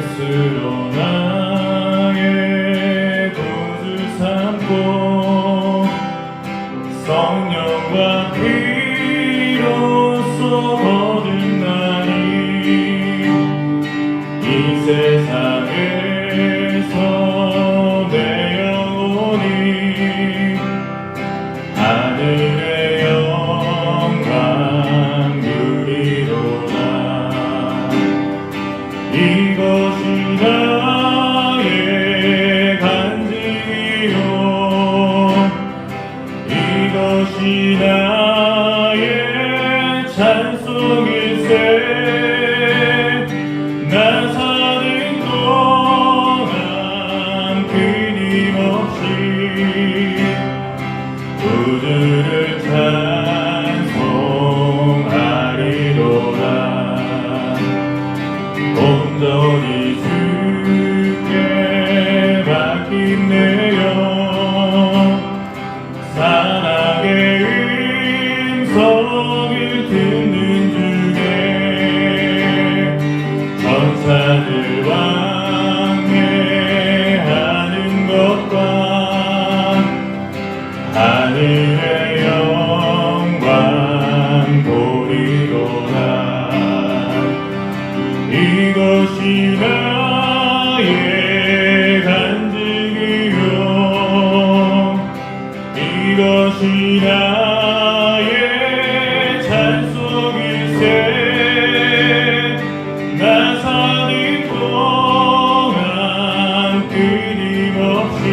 스스로 나의 구주 삼고 성령과 피로써 거듭나니 이 세상에서 내 영혼이 하늘의 영광 누리로다. 이것이 나의 간증이요 이것이 나의 찬송일세. 나 사는 동안 끊임없이 구주를 찬송하리로다. 온전히 주께 맡긴 내 영 사랑의 음성을 듣는 중에 천사들 왕래하는 것과 하늘의 영광 보리로다. 이것이 나의 간증이요 이것이 나의 찬송일세. 나 사는 동안 끊임없이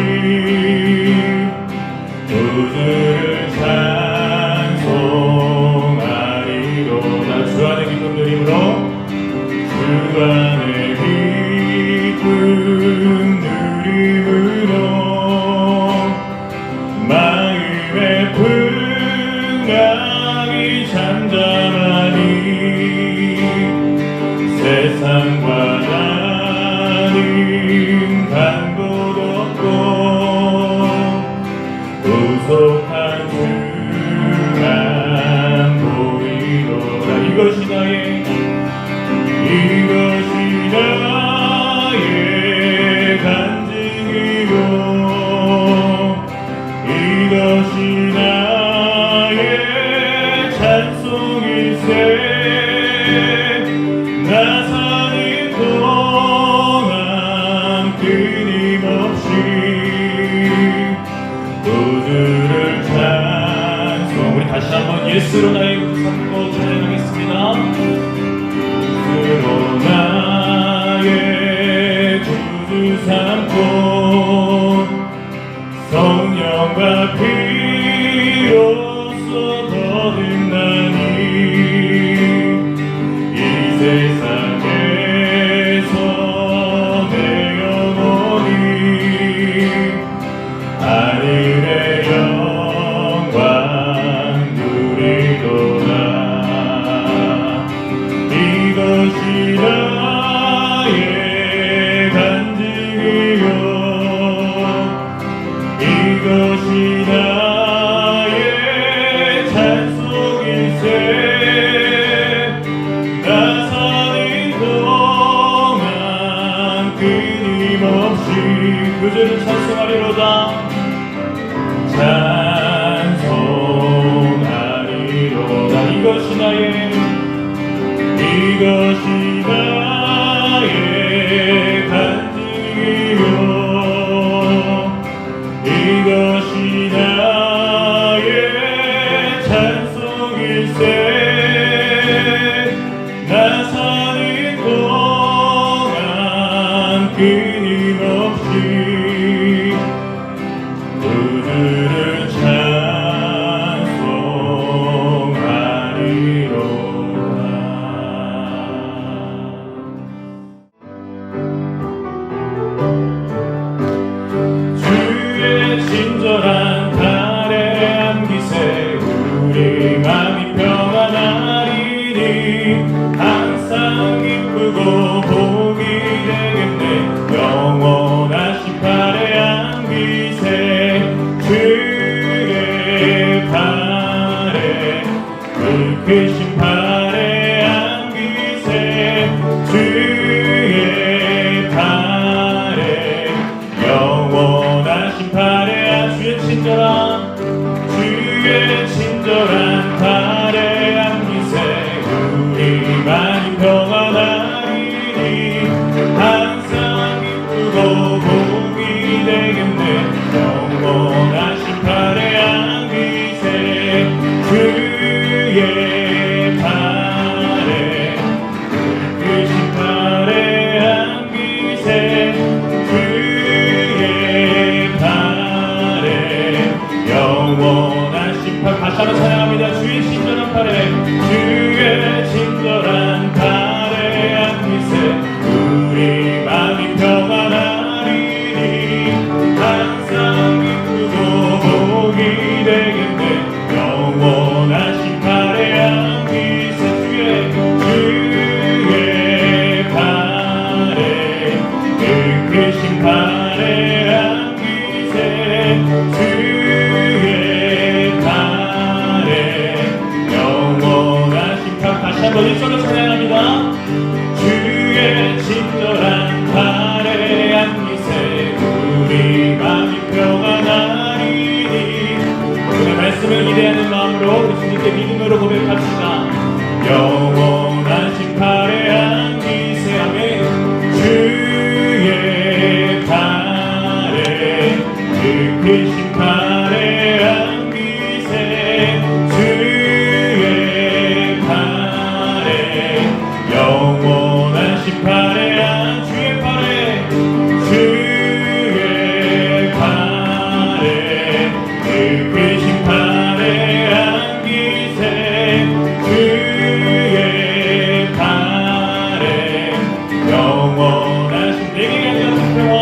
구주를 찬송하리로다. 주 안의 기쁨 누림으로 주 안의 기쁨 누림으로 마음의 풍랑이 잠잠하니 세상과 나는 간 곳 없고 구속한 주만 보이로다. 이것이 나의 간증이요 이것이 나의 찬송일세. 나 사는 동안 끊임없이 구주를 찬송. 우리 다시 한번 예수로 나의 구주 삼고 찬양하겠습니다. 예수로 나의 구주 삼고 성령과 피로써 거듭나니 이 세상에서 내 영혼이 하늘의 영광 누리도다. 이것이 나의 간증이요 이것이 나의 찬송일세. 나 사는 동안 끊임없이 구주를 찬송하리로다. 찬송하리로다. 이것이 나의 간증이요 이것이 나의 찬송일세. 나 사는 동안 끊임없이 구주를 찬송하리로다. 주의 친절한 달의 안기세 우리 마음이 평안하리니 항상 기쁘고 복이 되겠네. 영원하신 주의 팔에 영원하신 각 다시 한번 일절로 찬양합니다. 주의 친절한 팔에 안기세 우리 마음이 평안하리니. 오늘 말씀을 기대하는 마음으로 우리 주님께 믿음으로 고백합시다. 영원하신 팔에 안기세 아멘. 주의 팔에 그 크신 팔에 안기세 주의 팔에 영원하신 팔에 주의 팔에 주의 팔에 그 크신 팔에 안기세 주의 팔에 영원하신 내게 같은 평화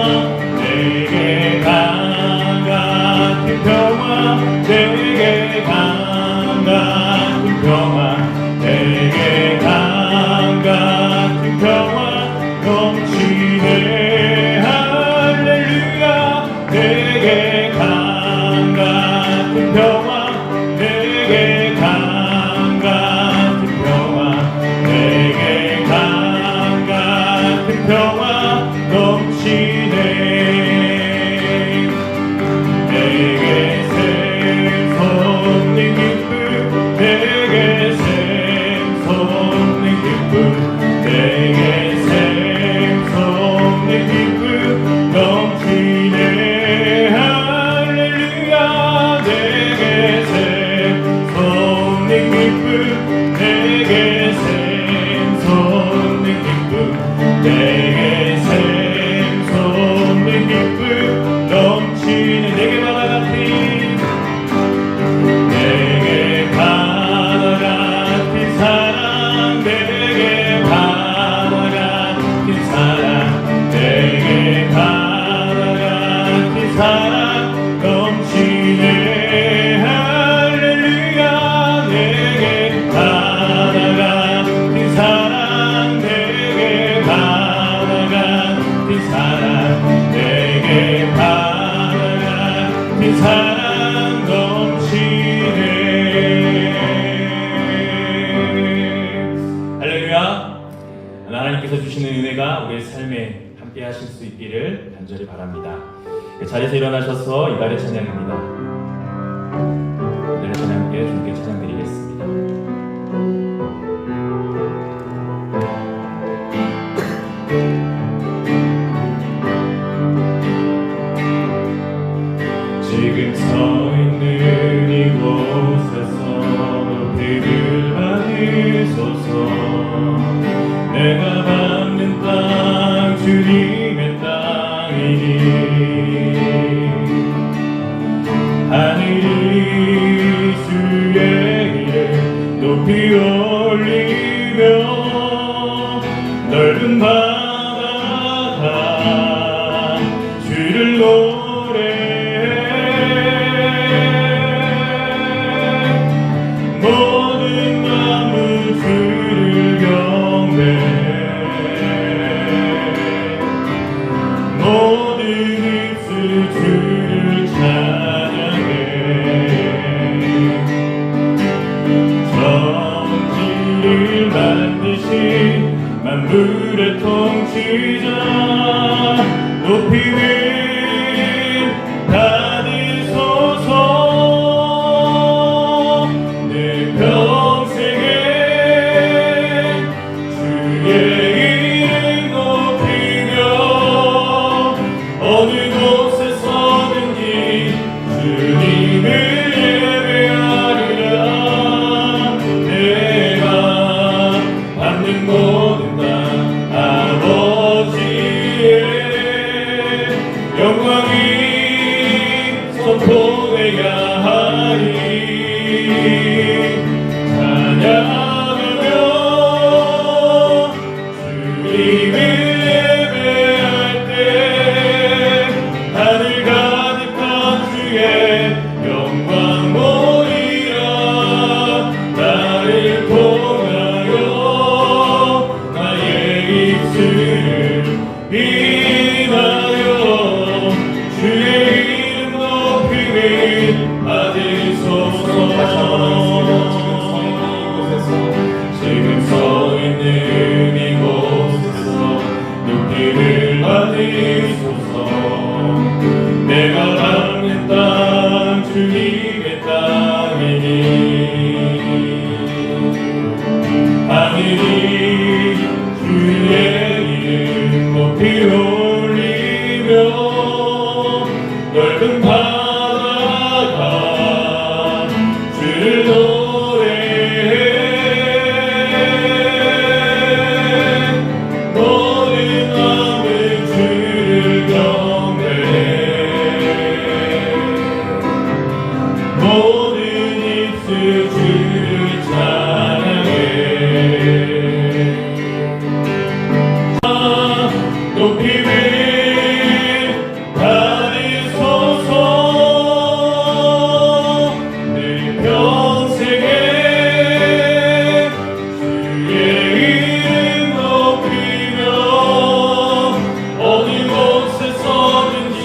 내게 강 같은 평화 내게 강 같은 평화 내게 강 같은 평화 넘치네 할렐루야. 내게 강 같은 평화 내게 강 같은 평화 내게 강 같은 평화 넘치네. 내게 샘솟는 기쁨 내게 샘솟는 기쁨 내게 샘솟는 기쁨 넘치네 할렐루야. 내게 샘솟는 기쁨 내게 샘솟는 기쁨 내게 샘솟는 기쁨 넘치는 내게 바다 같은 내게 바다 같은 사랑 내게 바다 같은 사랑 내게 바다 같은 사랑 넘치네 할렐루야. 내게 바다 같은 사랑 내게 바다 같은 사랑 내게 바다 같은 사랑 넘치네. 할렐루야. 하나님께서 주시는 은혜가 우리의 삶에 함께 하실 수 있기를 간절히 바랍니다. 자리에서 일어나셔서 이달의 찬양입니다. 이달의 찬양 함께 주님께 찬양드리겠습니다. 지금 서 있는 이곳에서 높이를 받으소서. 내가 받는 땅 주님의 땅이니 하늘이 주의 이름 높이 올리며 넓은 바다가 주를 모든 나무 주를 경배 모든 입술 주를 찬양해. 천지를 만드신 만물의 통치자 높이는 받으소서. 내 평생에 주의 이름 높이며 어느 곳에서든지 주님을 예배하리라. 내가 받는 모든 땅 아버지의 영광이 선포되야 하리. 찬양하며 주님을 예배할 때 하늘 가득한 주의 영광 모이라. 나를 통하여 나의 입술을 인하여 주의 이름 높이며 받으소서. 내가 밟는 땅 주님의 땅이니 하늘이 주의 이름 높이 올리며 넓은 바다가 주를 노래해. 모든 마음은 주를 경배해. 모든 입술 주를 찬양해. 높이 받으소서. 늘 평생에 주의 이름 높이며 어느 곳에 서든지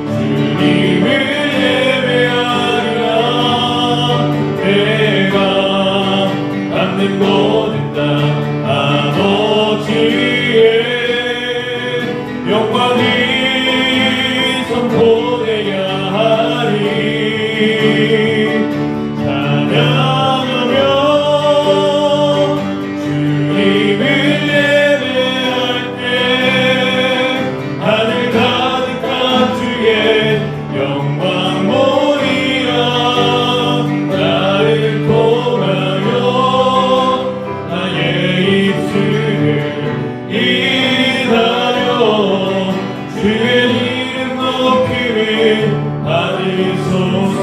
주님을 예배하리라. 내가 받는 모든 땅 아버지의 영광을 선포해야 하리. 찬양하며 주님을 예배할 때 하늘 가득한 주의 영광 보리라. 나를 통하여 나의 입술을 인하여 주의 이름 높이를 받으소서.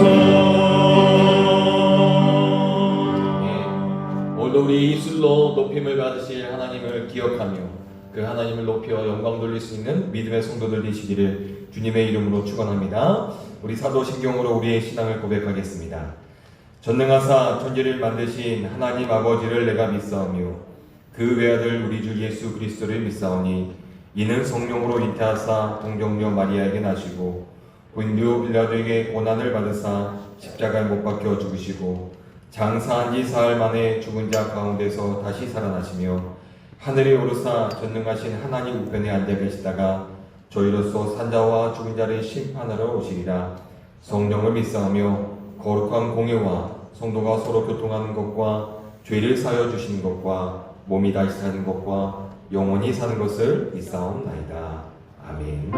오늘도 우리 입술로 높임을 받으실 하나님을 기억하며 그 하나님을 높여 영광 돌릴 수 있는 믿음의 성도들 되시기를 주님의 이름으로 축원합니다. 우리 사도신경으로 우리의 신앙을 고백하겠습니다. 전능하사 천지를 만드신 하나님 아버지를 내가 믿사오며 그 외아들 우리 주 예수 그리스도를 믿사오니 이는 성령으로 잉태하사 동정녀 마리아에게 나시고 본디오 빌라도에게 고난을 받으사 십자가에 못 박혀 죽으시고 장사한 지 사흘 만에 죽은 자 가운데서 다시 살아나시며 하늘에 오르사 전능하신 하나님 우편에 앉아 계시다가 저희로서 산자와 죽은 자를 심판하러 오시리라. 성령을 믿사오며 거룩한 공예와 성도가 서로 교통하는 것과 죄를 사여 주시는 것과 몸이 다시 사는 것과 영원히 사는 것을 믿사옵나이다. 아멘.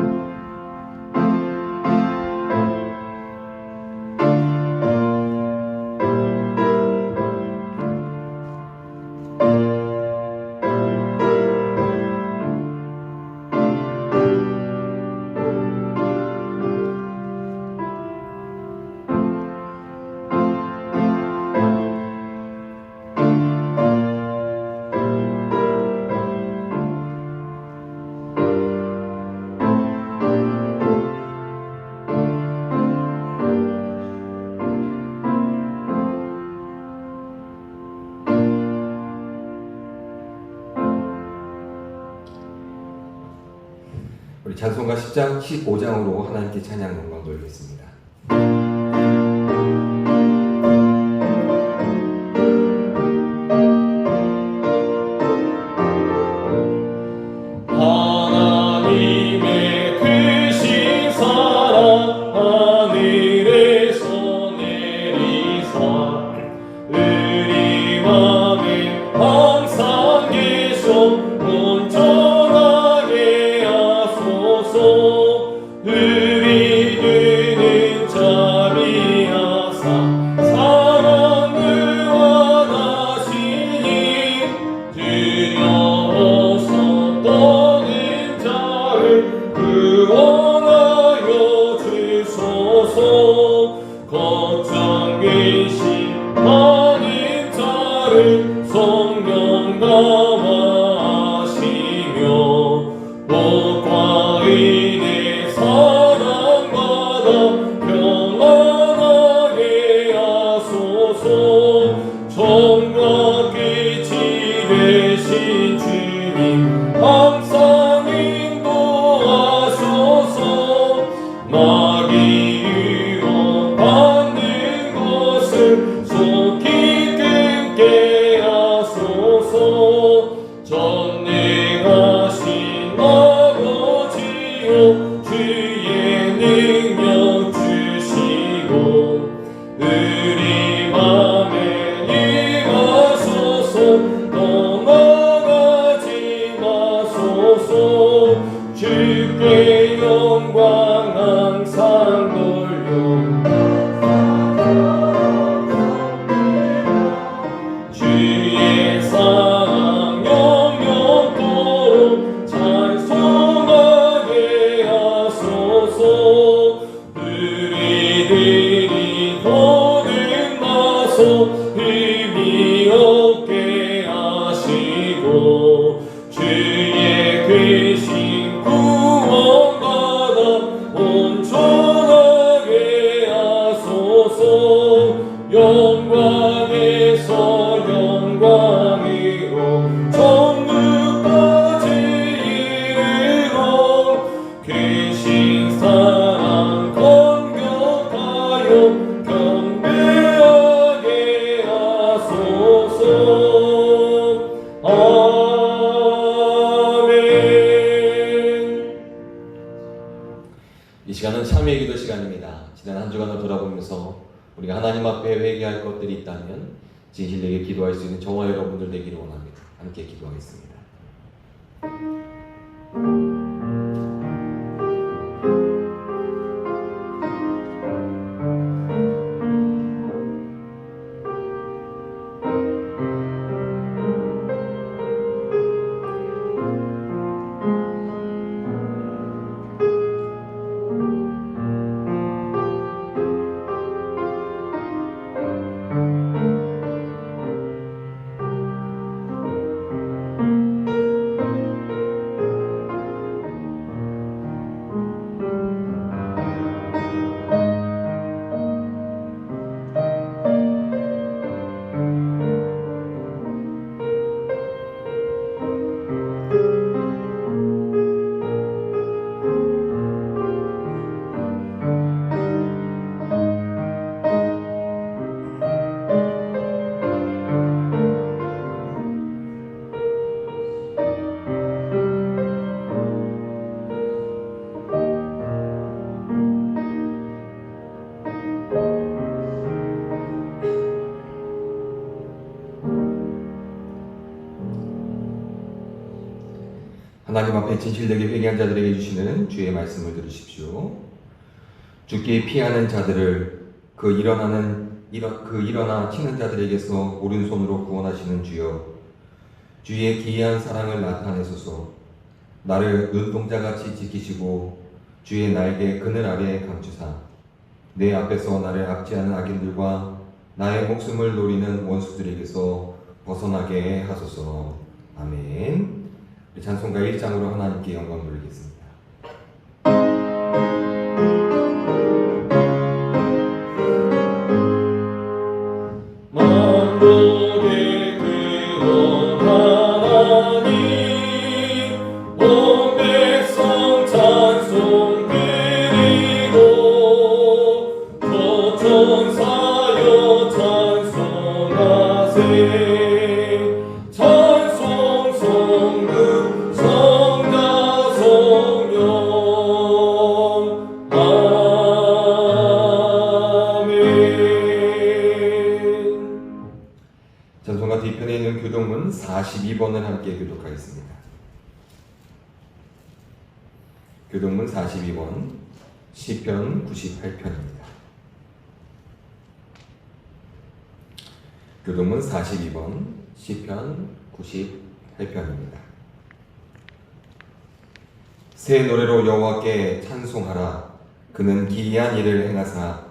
우리 찬송가 10장, 15장으로 하나님께 찬양 영광 돌리겠습니다. 하나님의 크신 사랑 하늘에서 내리사 우리 맘에 항상 계셔 온전하게 하소서. 우리 주는 자비하사 사랑을 원하시니 두려워서 떠는 자를 구원하여 주소서. 걱정 근심하는 자를 성령 감화 하시며 복과 의의 사랑받아 평안하게 하소서. 처음과 끝이 되신 주님 항상 인도하소서. 마귀 유혹 받는 것을 속히 끊게 하소서. 전능하신 아버지 주의 능력 주시고 우리 맘에 임하소서. 떠나가지 마소서. 주께 영광 항상 돌려 주의 사랑 영영토록 찬송하게 하소서. 우리들이 거듭나서 힘이 없게 하시고 주의 계신 구원받아 온전하게 하소서. 영광에서 영광으로 천국까지 이르러 계신 사랑 건격하여 경배하게 하소서. 아멘. 이 시간은 참여의 기도 시간입니다. 지난 한 주간을 돌아보면서 우리가 하나님 앞에 회개할 것들이 있다면 진실되게 기도할 수 있는 저와 여러분들 되기를 원합니다. 함께 기도하겠습니다. 하나님 앞에 진실되게 회개한 자들에게 주시는 주의 말씀을 들으십시오. 주께 피하는 자들을 그 일어나 치는 자들에게서 오른손으로 구원하시는 주여, 주의 기이한 사랑을 나타내소서. 나를 눈동자같이 지키시고 주의 날개 그늘 아래에 감추사 내 앞에서 나를 압제하는 악인들과 나의 목숨을 노리는 원수들에게서 벗어나게 하소서. 아멘. 찬송가 1장으로 하나님께 영광 돌리겠습니다. 만국의 근원 하나님, 온 백성 찬송 드리고 저 천사여 찬송하세. 전송가 뒤편에 있는 교동문 42번을 함께 교독하겠습니다. 교동문 42번, 시편 98편입니다. 교동문 42번, 시편 98편입니다. 새 노래로 여호와께 찬송하라. 그는 기이한 일을 행하사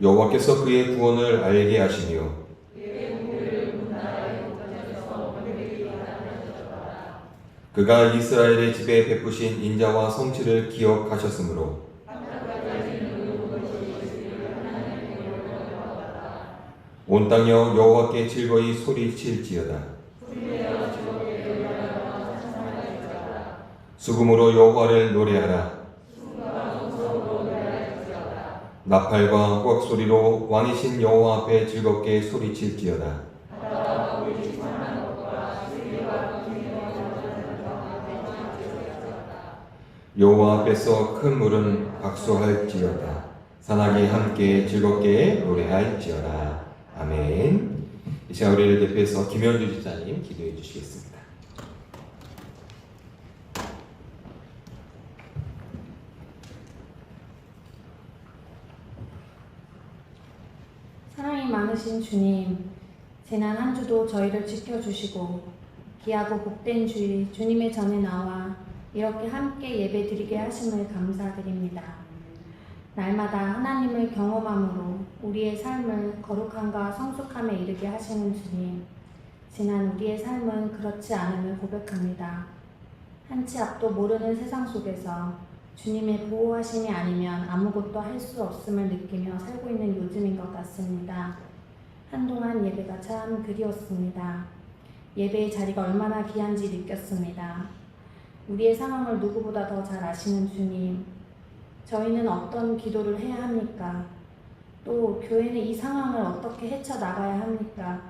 여호와께서 그의 구원을 알게 하시며 그가 이스라엘의 집에 베푸신 인자와 성취를 기억하셨으므로 온 땅이여 여호와께 즐거이 소리칠지어다. 수금으로 여호와를 노래하라. 나팔과 호각소리로 왕이신 여호와 앞에 즐겁게 소리칠지어다. 여호와 앞에서 큰 물은 박수할지어다. 산악이 함께 즐겁게 노래할지어다. 아멘. 이 시간 우리를 대표해서 김현주 집사님 기도해 주시겠습니다. 사랑이 많으신 주님, 지난 한 주도 저희를 지켜주시고 귀하고 복된 주일 주님의 전에 나와 이렇게 함께 예배드리게 하심을 감사드립니다. 날마다 하나님을 경험함으로 우리의 삶을 거룩함과 성숙함에 이르게 하시는 주님, 지난 우리의 삶은 그렇지 않음을 고백합니다. 한 치 앞도 모르는 세상 속에서 주님의 보호하심이 아니면 아무것도 할 수 없음을 느끼며 살고 있는 요즘인 것 같습니다. 한동안 예배가 참 그리웠습니다. 예배의 자리가 얼마나 귀한지 느꼈습니다. 우리의 상황을 누구보다 더 잘 아시는 주님, 저희는 어떤 기도를 해야 합니까? 또 교회는 이 상황을 어떻게 헤쳐나가야 합니까?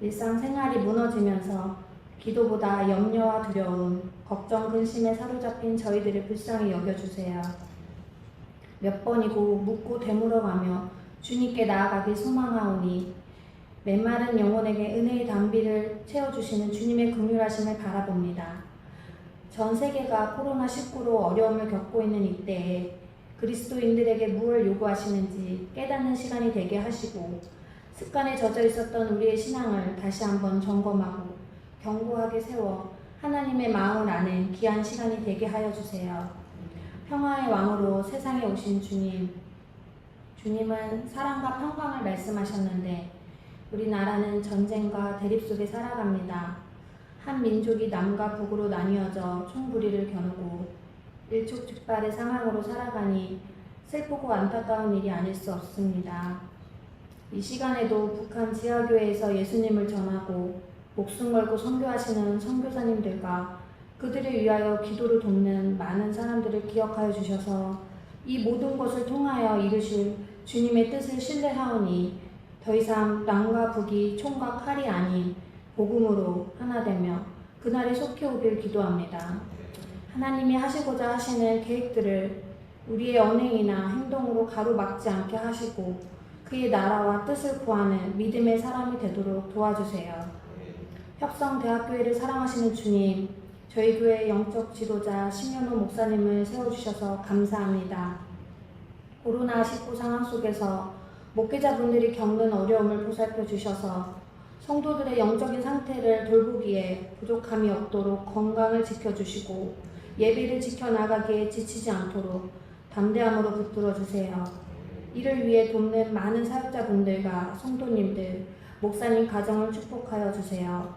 일상생활이 무너지면서 기도보다 염려와 두려움, 걱정, 근심에 사로잡힌 저희들을 불쌍히 여겨주세요. 몇 번이고 묻고 되물어가며 주님께 나아가길 소망하오니 메마른 영혼에게 은혜의 담비를 채워주시는 주님의 긍휼하심을 바라봅니다. 전 세계가 코로나19로 어려움을 겪고 있는 이때에 그리스도인들에게 무엇을 요구하시는지 깨닫는 시간이 되게 하시고 습관에 젖어 있었던 우리의 신앙을 다시 한번 점검하고 견고하게 세워 하나님의 마음을 아는 귀한 시간이 되게 하여 주세요. 평화의 왕으로 세상에 오신 주님, 주님은 사랑과 평강을 말씀하셨는데 우리나라는 전쟁과 대립 속에 살아갑니다. 한 민족이 남과 북으로 나뉘어져 총부리를 겨누고 일촉즉발의 상황으로 살아가니 슬프고 안타까운 일이 아닐 수 없습니다. 이 시간에도 북한 지하교회에서 예수님을 전하고 목숨 걸고 선교하시는 선교사님들과 그들을 위하여 기도를 돕는 많은 사람들을 기억하여 주셔서 이 모든 것을 통하여 이루실 주님의 뜻을 신뢰하오니 더 이상 남과 북이 총과 칼이 아닌 복음으로 하나 되며 그날이 속히 오길 기도합니다. 하나님이 하시고자 하시는 계획들을 우리의 언행이나 행동으로 가로막지 않게 하시고 그의 나라와 뜻을 구하는 믿음의 사람이 되도록 도와주세요. 협성대학교회를 사랑하시는 주님, 저희 교회의 영적 지도자 심연호 목사님을 세워주셔서 감사합니다. 코로나19 상황 속에서 목회자분들이 겪는 어려움을 보살펴 주셔서 성도들의 영적인 상태를 돌보기에 부족함이 없도록 건강을 지켜주시고 예배를 지켜나가기에 지치지 않도록 담대함으로 붙들어 주세요. 이를 위해 돕는 많은 사역자분들과 성도님들, 목사님 가정을 축복하여 주세요.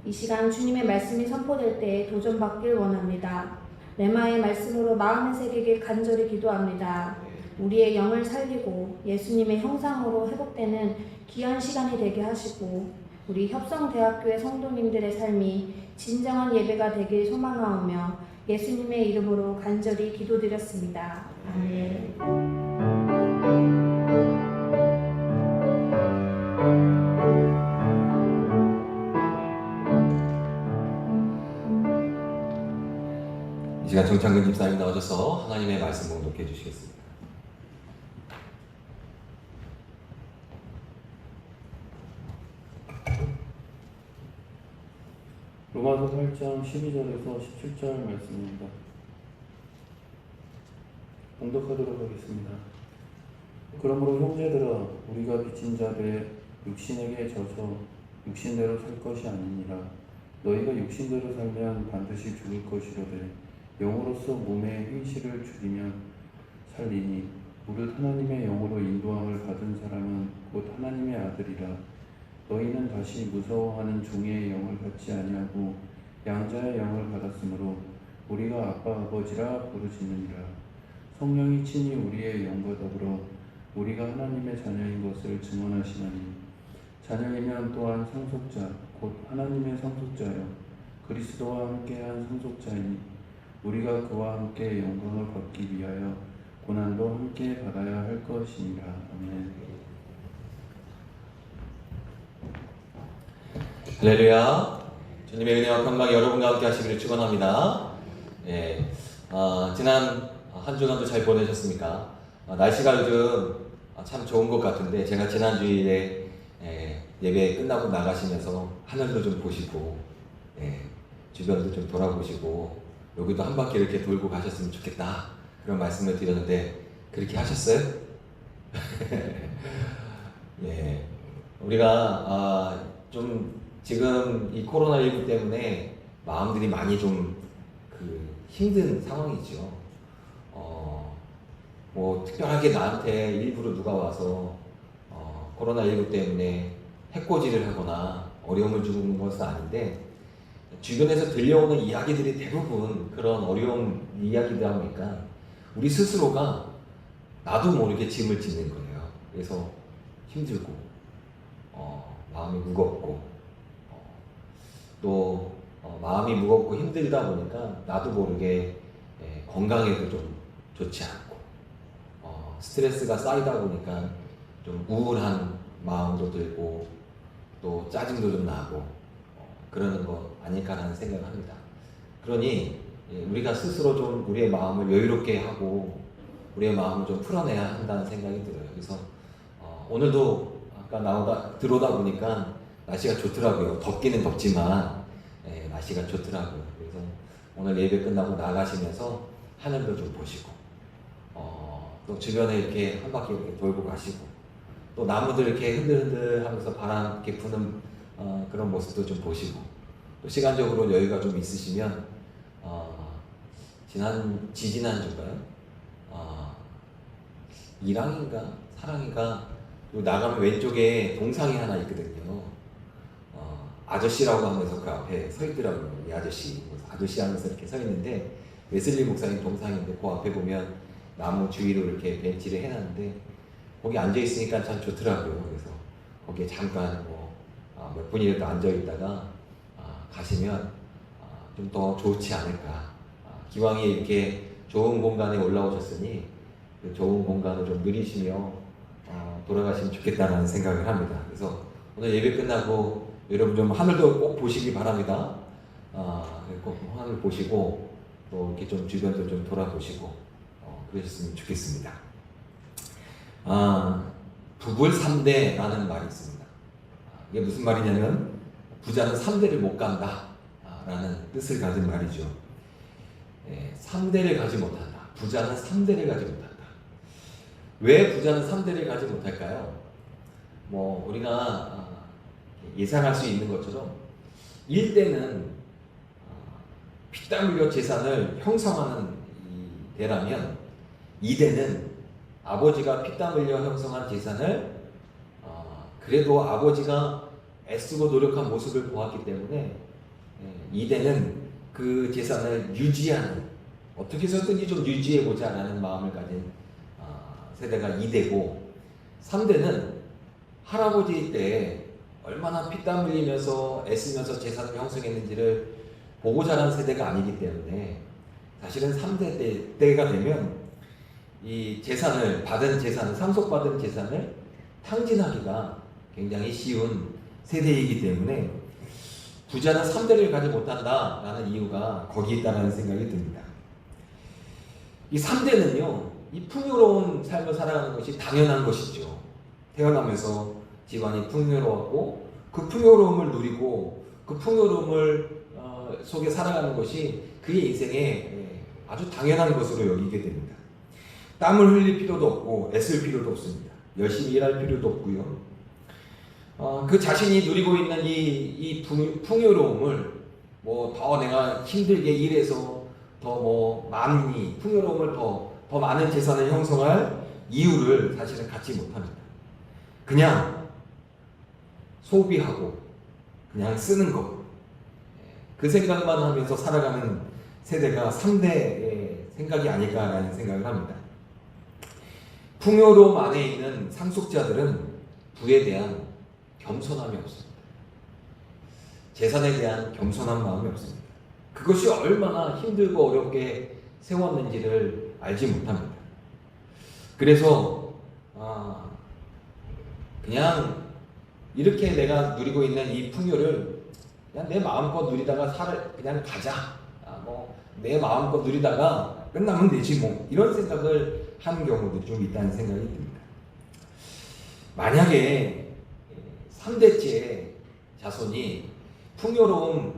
이 시간 주님의 말씀이 선포될 때에 도전받길 원합니다. 레마의 말씀으로 마음을 새기길 간절히 기도합니다. 우리의 영을 살리고 예수님의 형상으로 회복되는 귀한 시간이 되게 하시고 우리 협성대학교의 성도님들의 삶이 진정한 예배가 되길 소망하오며 예수님의 이름으로 간절히 기도드렸습니다. 아멘. 이 시간 정창근 집사님 나오셔서 하나님의 말씀 봉독해 주시겠습니다. 로마서 8장 12절에서 17절 말씀입니다. 봉독하도록 하겠습니다. 그러므로 형제들아 우리가 빚진 자 되 육신에게 져서 육신대로 살 것이 아니니라. 너희가 육신대로 살면 반드시 죽을 것이로되 영으로서 몸의 행실을 죽이면 살리니 무릇 하나님의 영으로 인도함을 받은 사람은 곧 하나님의 아들이라. 너희는 다시 무서워하는 종의 영을 받지 아니하고 양자의 영을 받았으므로 우리가 아빠 아버지라 부르짖느니라. 성령이 친히 우리의 영과 더불어 우리가 하나님의 자녀인 것을 증언하시나니 자녀이면 또한 상속자 곧 하나님의 상속자여 그리스도와 함께한 상속자이니 우리가 그와 함께 영광을 받기 위하여 고난도 함께 받아야 할 것이니라. 아멘. 할렐루야. 주님의 은혜와 평강이 여러분과 함께 하시기를 축원합니다. 지난 한 주간도 잘 보내셨습니까? 날씨가 요즘 참 좋은 것 같은데 제가 지난 주일에 예배 끝나고 나가시면서 하늘도 좀 보시고 주변도 좀 돌아보시고 여기도 한 바퀴 이렇게 돌고 가셨으면 좋겠다 그런 말씀을 드렸는데 그렇게 하셨어요? 우리가 좀 지금 이 코로나19 때문에 마음들이 많이 좀 힘든 상황이죠. 뭐 특별하게 나한테 일부러 누가 와서 코로나19 때문에 해코지를 하거나 어려움을 주는 것은 아닌데 주변에서 들려오는 이야기들이 대부분 그런 어려운 이야기다 보니까 우리 스스로가 나도 모르게 짐을 짓는 거예요. 그래서 힘들고 마음이 무겁고 또 마음이 무겁고 힘들다 보니까 나도 모르게 건강에도 좀 좋지 않고 스트레스가 쌓이다 보니까 좀 우울한 마음도 들고 또 짜증도 좀 나고 그러는 거 아닐까라는 생각을 합니다. 그러니 우리가 스스로 좀 우리의 마음을 여유롭게 하고 우리의 마음을 좀 풀어내야 한다는 생각이 들어요. 그래서 오늘도 아까 들어오다 보니까 날씨가 좋더라고요. 덥기는 덥지만 날씨가 좋더라고요. 그래서 오늘 예배 끝나고 나가시면서 하늘도 좀 보시고 또 주변에 이렇게 한 바퀴 이렇게 돌고 가시고 또 나무들 이렇게 흔들흔들 하면서 바람 이렇게 부는 그런 모습도 좀 보시고 또 시간적으로 여유가 좀 있으시면 지지난주인가요? 이랑인가 사랑이가 나가면 왼쪽에 동상이 하나 있거든요. 아저씨라고 하면서 그 앞에 서 있더라고요. 이 아저씨 하면서 이렇게 서 있는데 웨슬리 목사님 동상인데 그 앞에 보면 나무 주위로 이렇게 벤치를 해놨는데 거기 앉아 있으니까 참 좋더라고요. 그래서 거기에 잠깐 몇 분이라도 앉아 있다가 가시면 좀 더 좋지 않을까. 기왕에 이렇게 좋은 공간에 올라오셨으니 그 좋은 공간을 좀 누리시며 돌아가시면 좋겠다는 생각을 합니다. 그래서 오늘 예배 끝나고 여러분 좀 하늘도 꼭 보시기 바랍니다. 꼭 하늘 보시고 또 이렇게 좀 주변도 좀 돌아보시고 그러셨으면 좋겠습니다. 부불 3대라는 말이 있습니다. 이게 무슨 말이냐면 부자는 3대를 못 간다 라는 뜻을 가진 말이죠. 3대를 가지 못한다. 부자는 3대를 가지 못한다. 왜 부자는 3대를 가지 못할까요? 우리가 예상할 수 있는 것처럼 1대는 피땀 흘려 재산을 형성하는 대라면 2대는 아버지가 피땀 흘려 형성한 재산을 그래도 아버지가 애쓰고 노력한 모습을 보았기 때문에 2대는 그 재산을 유지하는 어떻게 해서든지 좀 유지해보자라는 마음을 가진 세대가 2대고 3대는 할아버지 때 얼마나 피땀 흘리면서 애쓰면서 재산을 형성했는지를 보고 자란 세대가 아니기 때문에 사실은 3대 때가 되면 이 상속받은 재산을 탕진하기가 굉장히 쉬운 세대이기 때문에 부자는 3대를 가지 못한다라는 이유가 거기에 있다는 생각이 듭니다. 이 3대는요, 이 풍요로운 삶을 살아가는 것이 당연한 것이죠. 태어나면서 집안이 풍요로웠고 그 풍요로움을 누리고 그 풍요로움을 속에 살아가는 것이 그의 인생에 아주 당연한 것으로 여기게 됩니다. 땀을 흘릴 필요도 없고 애쓸 필요도 없습니다. 열심히 일할 필요도 없고요. 그 자신이 누리고 있는 이 풍요로움을 더 내가 힘들게 일해서 더 많이 풍요로움을 더 많은 재산을 형성할 이유를 사실은 갖지 못합니다. 그냥 소비하고 그냥 쓰는 것, 그 생각만 하면서 살아가는 세대가 3대의 생각이 아닐까라는 생각을 합니다. 풍요로움 안에 있는 상속자들은 부에 대한 겸손함이 없습니다. 재산에 대한 겸손한 마음이 없습니다. 그것이 얼마나 힘들고 어렵게 세웠는지를 알지 못합니다. 그래서 그냥 이렇게 내가 누리고 있는 이 풍요를 그냥 내 마음껏 누리다가 그냥 가자. 내 마음껏 누리다가 끝나면 되지 뭐 이런 생각을 하는 경우들이 좀 있다는 생각이 듭니다. 만약에 3대째 자손이 풍요로운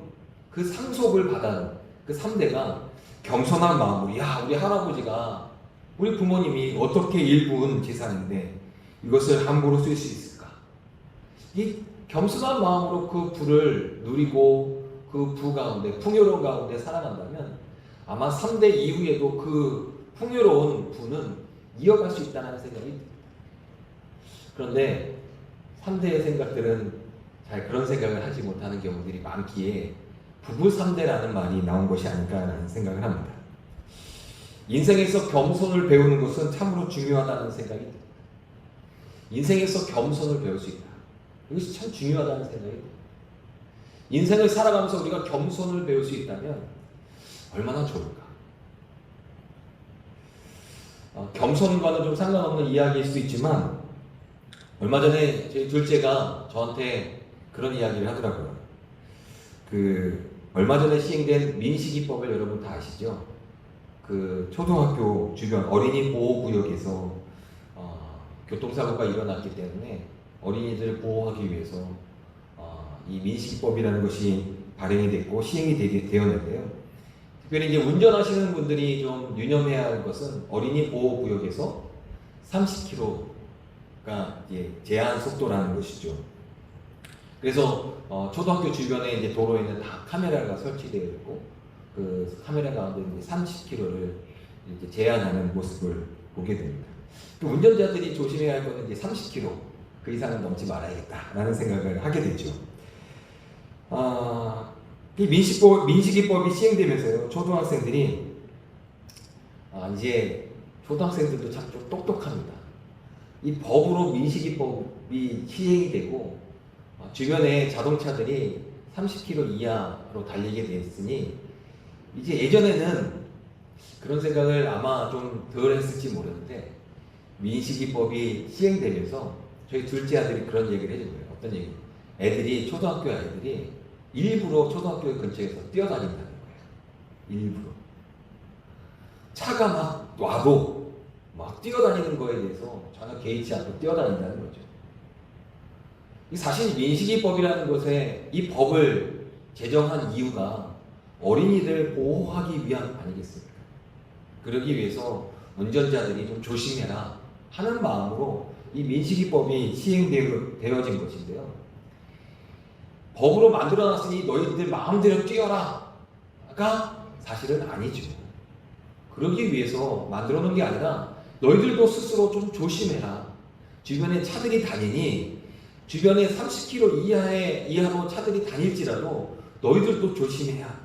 그 상속을 받은 그 3대가 겸손한 마음으로 야 우리 할아버지가 우리 부모님이 어떻게 일군 재산인데 이것을 함부로 쓸 수 있을까? 이 겸손한 마음으로 그 부를 누리고 그 부 가운데 풍요로운 가운데 살아간다면 아마 3대 이후에도 그 풍요로운 부는 이어갈 수 있다는 생각이 듭니다. 그런데 3대의 생각들은 잘 그런 생각을 하지 못하는 경우들이 많기에 부부 3대라는 말이 나온 것이 아닐까라는 생각을 합니다. 인생에서 겸손을 배우는 것은 참으로 중요하다는 생각이 듭니다. 인생에서 겸손을 배울 수 있다. 이것이 참 중요하다는 생각이 듭니다. 인생을 살아가면서 우리가 겸손을 배울 수 있다면 얼마나 좋을까? 겸손과는 좀 상관없는 이야기일 수 있지만 얼마 전에 저희 둘째가 저한테 그런 이야기를 하더라고요. 얼마 전에 시행된 민식이법을 여러분 다 아시죠? 초등학교 주변 어린이 보호구역에서 교통사고가 일어났기 때문에 어린이들 보호하기 위해서 이 민식이법이라는 것이 발행이 됐고 시행이 되었는데요. 특별히 이제 운전하시는 분들이 좀 유념해야 할 것은 어린이 보호구역에서 30km가 제한 속도라는 것이죠. 그래서 초등학교 주변에 이제 도로에는 다 카메라가 설치되어 있고 그 카메라 가운데 30km를 이제 제한하는 모습을 보게 됩니다. 운전자들이 조심해야 할 것은 이제 30km 그 이상은 넘지 말아야겠다라는 생각을 하게 되죠. 이 민식이법이 시행되면서요, 초등학생들이 이제 초등학생들도 참 좀 똑똑합니다. 이 법으로 민식이법이 시행이 되고 주변에 자동차들이 30km 이하로 달리게 됐으니 이제 예전에는 그런 생각을 아마 좀 덜 했을지 모르는데 민식이법이 시행되면서 저희 둘째 아들이 그런 얘기를 해준 거예요. 어떤 얘기? 초등학교 아이들이 일부러 초등학교 근처에서 뛰어다닌다는 거예요. 일부러. 차가 막 와도 막 뛰어다니는 거에 대해서 전혀 개의치 않고 뛰어다닌다는 거죠. 사실 민식이법이라는 것에 이 법을 제정한 이유가 어린이들 보호하기 위함 아니겠습니까? 그러기 위해서 운전자들이 좀 조심해라 하는 마음으로 이 민식이법이 시행되어진 것인데요. 법으로 만들어놨으니 너희들 마음대로 뛰어라가 사실은 아니죠. 그러기 위해서 만들어 놓은 게 아니라 너희들도 스스로 좀 조심해라. 주변에 차들이 다니니 주변에 30km 이하로 차들이 다닐지라도 너희들도 조심해야 한다.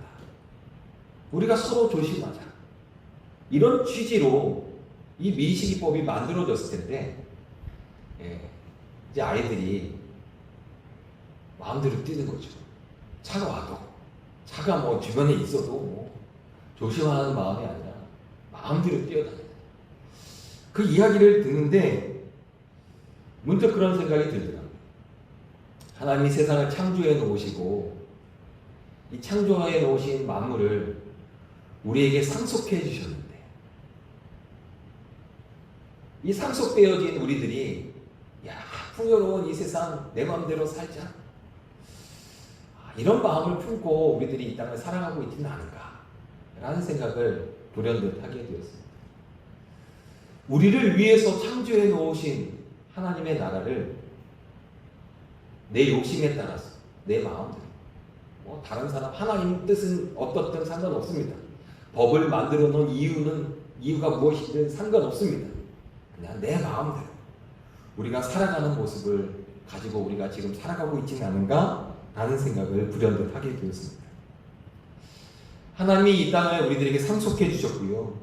우리가 서로 조심하자. 이런 취지로 이 민식이법이 만들어졌을 텐데 이제 아이들이 마음대로 뛰는 거죠. 차가 와도 차가 뭐 주변에 있어도 뭐 조심하는 마음이 아니라 마음대로 뛰어다니는 그 이야기를 듣는데 문득 그런 생각이 들더라고요. 하나님이 세상을 창조해 놓으시고 이 창조해 놓으신 만물을 우리에게 상속해 주셨는데 이 상속되어진 우리들이 풍요로운 이 세상 내 마음대로 살자 이런 마음을 품고 우리들이 이 땅을 살아가고 있지는 않은가 라는 생각을 불현듯 하게 되었습니다. 우리를 위해서 창조해 놓으신 하나님의 나라를 내 욕심에 따라서 내 마음대로 다른 사람 하나님 뜻은 어떻든 상관없습니다. 법을 만들어 놓은 이유가 무엇이든 상관없습니다. 그냥 내 마음대로 우리가 살아가는 모습을 가지고 우리가 지금 살아가고 있지는 않은가 라는 생각을 불현듯 하게 되었습니다. 하나님이 이 땅을 우리들에게 상속해 주셨고요.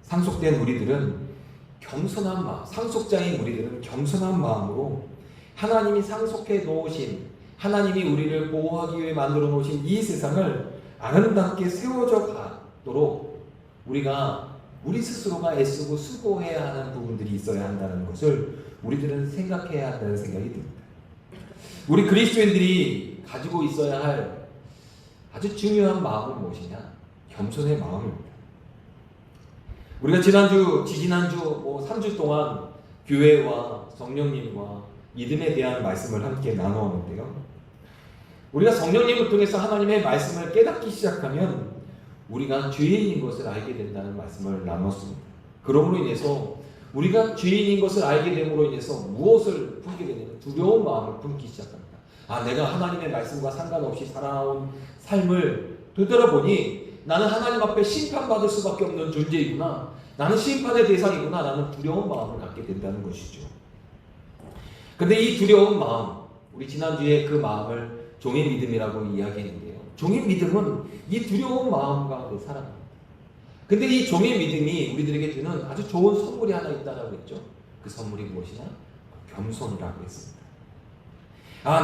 상속된 우리들은 겸손한 마음, 상속자인 우리들은 겸손한 마음으로 하나님이 상속해 놓으신 하나님이 우리를 보호하기 위해 만들어 놓으신 이 세상을 아름답게 세워져 가도록 우리가 우리 스스로가 애쓰고 수고해야 하는 부분들이 있어야 한다는 것을 우리들은 생각해야 한다는 생각이 듭니다. 우리 그리스도인들이 가지고 있어야 할 아주 중요한 마음은 무엇이냐? 겸손의 마음입니다. 우리가 지지난주 3주 동안 교회와 성령님과 믿음에 대한 말씀을 함께 나누었는데요. 우리가 성령님을 통해서 하나님의 말씀을 깨닫기 시작하면 우리가 죄인인 것을 알게 된다는 말씀을 나눴습니다. 그러므로 인해서 우리가 죄인인 것을 알게 됨으로 인해서 무엇을 품게 되냐면 두려운 마음을 품기 시작합니다. 내가 하나님의 말씀과 상관없이 살아온 삶을 되돌아보니 나는 하나님 앞에 심판받을 수밖에 없는 존재이구나. 나는 심판의 대상이구나. 라는 두려운 마음을 갖게 된다는 것이죠. 근데 이 두려운 마음, 우리 지난주에 그 마음을 종의 믿음이라고 이야기했는데요. 종의 믿음은 이 두려운 마음 가운데 살아갑니다. 근데 이 종의 믿음이 우리들에게 주는 아주 좋은 선물이 하나 있다고 했죠. 그 선물이 무엇이냐? 겸손이라고 했습니다.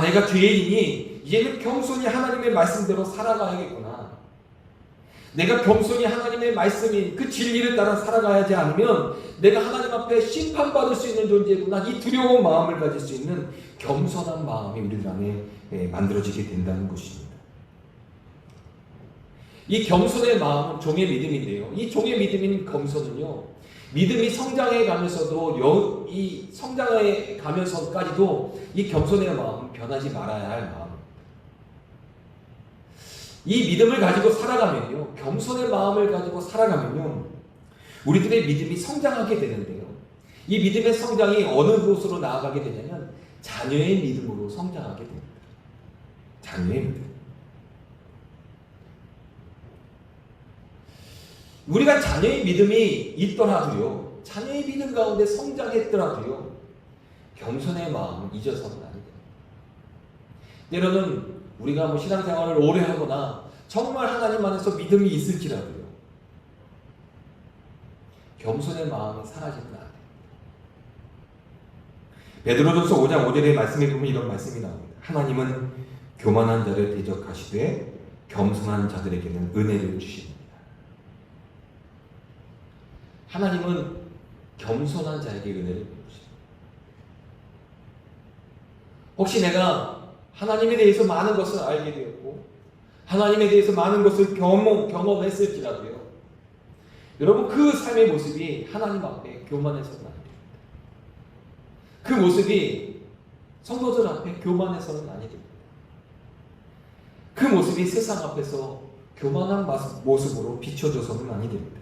내가 죄인이니 이제는 겸손히 하나님의 말씀대로 살아가야겠구나. 내가 겸손히 하나님의 말씀인 그 진리를 따라 살아가야지 않으면 내가 하나님 앞에 심판받을 수 있는 존재구나. 이 두려운 마음을 가질 수 있는 겸손한 마음이 우리들 안에 만들어지게 된다는 것입니다. 이 겸손의 마음은 종의 믿음인데요. 이 종의 믿음인 겸손은요, 믿음이 성장해 가면서도 이 성장해 가면서까지도 이 겸손의 마음은 변하지 말아야 할 마음입니다. 이 믿음을 가지고 살아가면요, 겸손의 마음을 가지고 살아가면요, 우리들의 믿음이 성장하게 되는데요. 이 믿음의 성장이 어느 곳으로 나아가게 되냐면 자녀의 믿음으로 성장하게 됩니다. 자녀의 믿음. 우리가 자녀의 믿음이 있더라도요, 자녀의 믿음 가운데 성장했더라도요, 겸손의 마음을 잊어서는 안 돼요. 때로는 우리가 신앙생활을 오래 하거나 정말 하나님 안에서 믿음이 있을지라도요, 겸손의 마음이 사라지면 안 돼요. 베드로전서 5장 5절의 말씀에 보면 이런 말씀이 나옵니다. 하나님은 교만한 자를 대적하시되 겸손한 자들에게는 은혜를 주십니다. 하나님은 겸손한 자에게 은혜를 베푸십니다. 혹시 내가 하나님에 대해서 많은 것을 알게 되었고 하나님에 대해서 많은 것을 경험했을지라도요, 여러분 그 삶의 모습이 하나님 앞에 교만해서는 안 됩니다. 그 모습이 성도들 앞에 교만해서는 아니 됩니다. 그 모습이 세상 앞에서 교만한 모습으로 비춰져서는 아니 됩니다.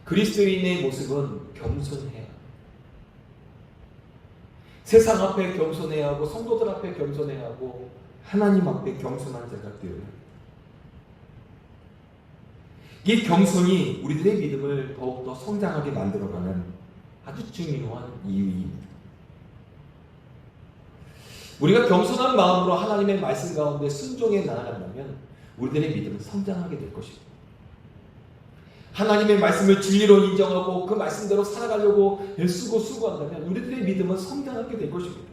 그리스도인의 모습은 겸손해야 합니다. 세상 앞에 겸손해야 하고 성도들 앞에 겸손해야 하고 하나님 앞에 겸손한 자가 되어야 합니다. 이 겸손이 우리들의 믿음을 더욱더 성장하게 만들어가는 아주 중요한 이유입니다. 우리가 겸손한 마음으로 하나님의 말씀 가운데 순종해 나아간다면 우리들의 믿음은 성장하게 될 것입니다. 하나님의 말씀을 진리로 인정하고 그 말씀대로 살아가려고 애쓰고 수고한다면 우리들의 믿음은 성장하게 될 것입니다.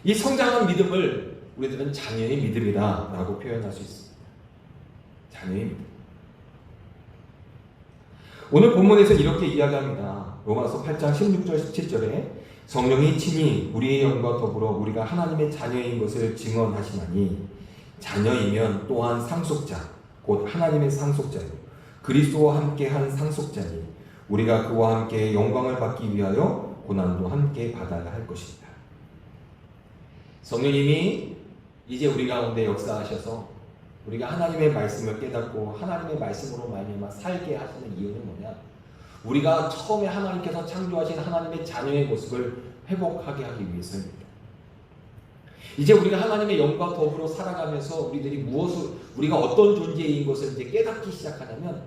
이 성장한 믿음을 우리들은 자녀의 믿음이라고 표현할 수 있습니다. 자녀의 믿음. 오늘 본문에서 이렇게 이야기합니다. 로마서 8장 16절 17절에 성령이 친히 우리의 영과 더불어 우리가 하나님의 자녀인 것을 증언하시나니 자녀이면 또한 상속자 곧 하나님의 상속자요 그리스도와 함께 한 상속자니 우리가 그와 함께 영광을 받기 위하여 고난도 함께 받아야 할 것입니다. 성령님이 이제 우리 가운데 역사하셔서 우리가 하나님의 말씀을 깨닫고 하나님의 말씀으로 말미암아 살게 하시는 이유는 뭐냐? 우리가 처음에 하나님께서 창조하신 하나님의 자녀의 모습을 회복하게 하기 위해서입니다. 이제 우리가 하나님의 영과 더불어 살아가면서 우리가 어떤 존재인 것을 이제 깨닫기 시작하냐면,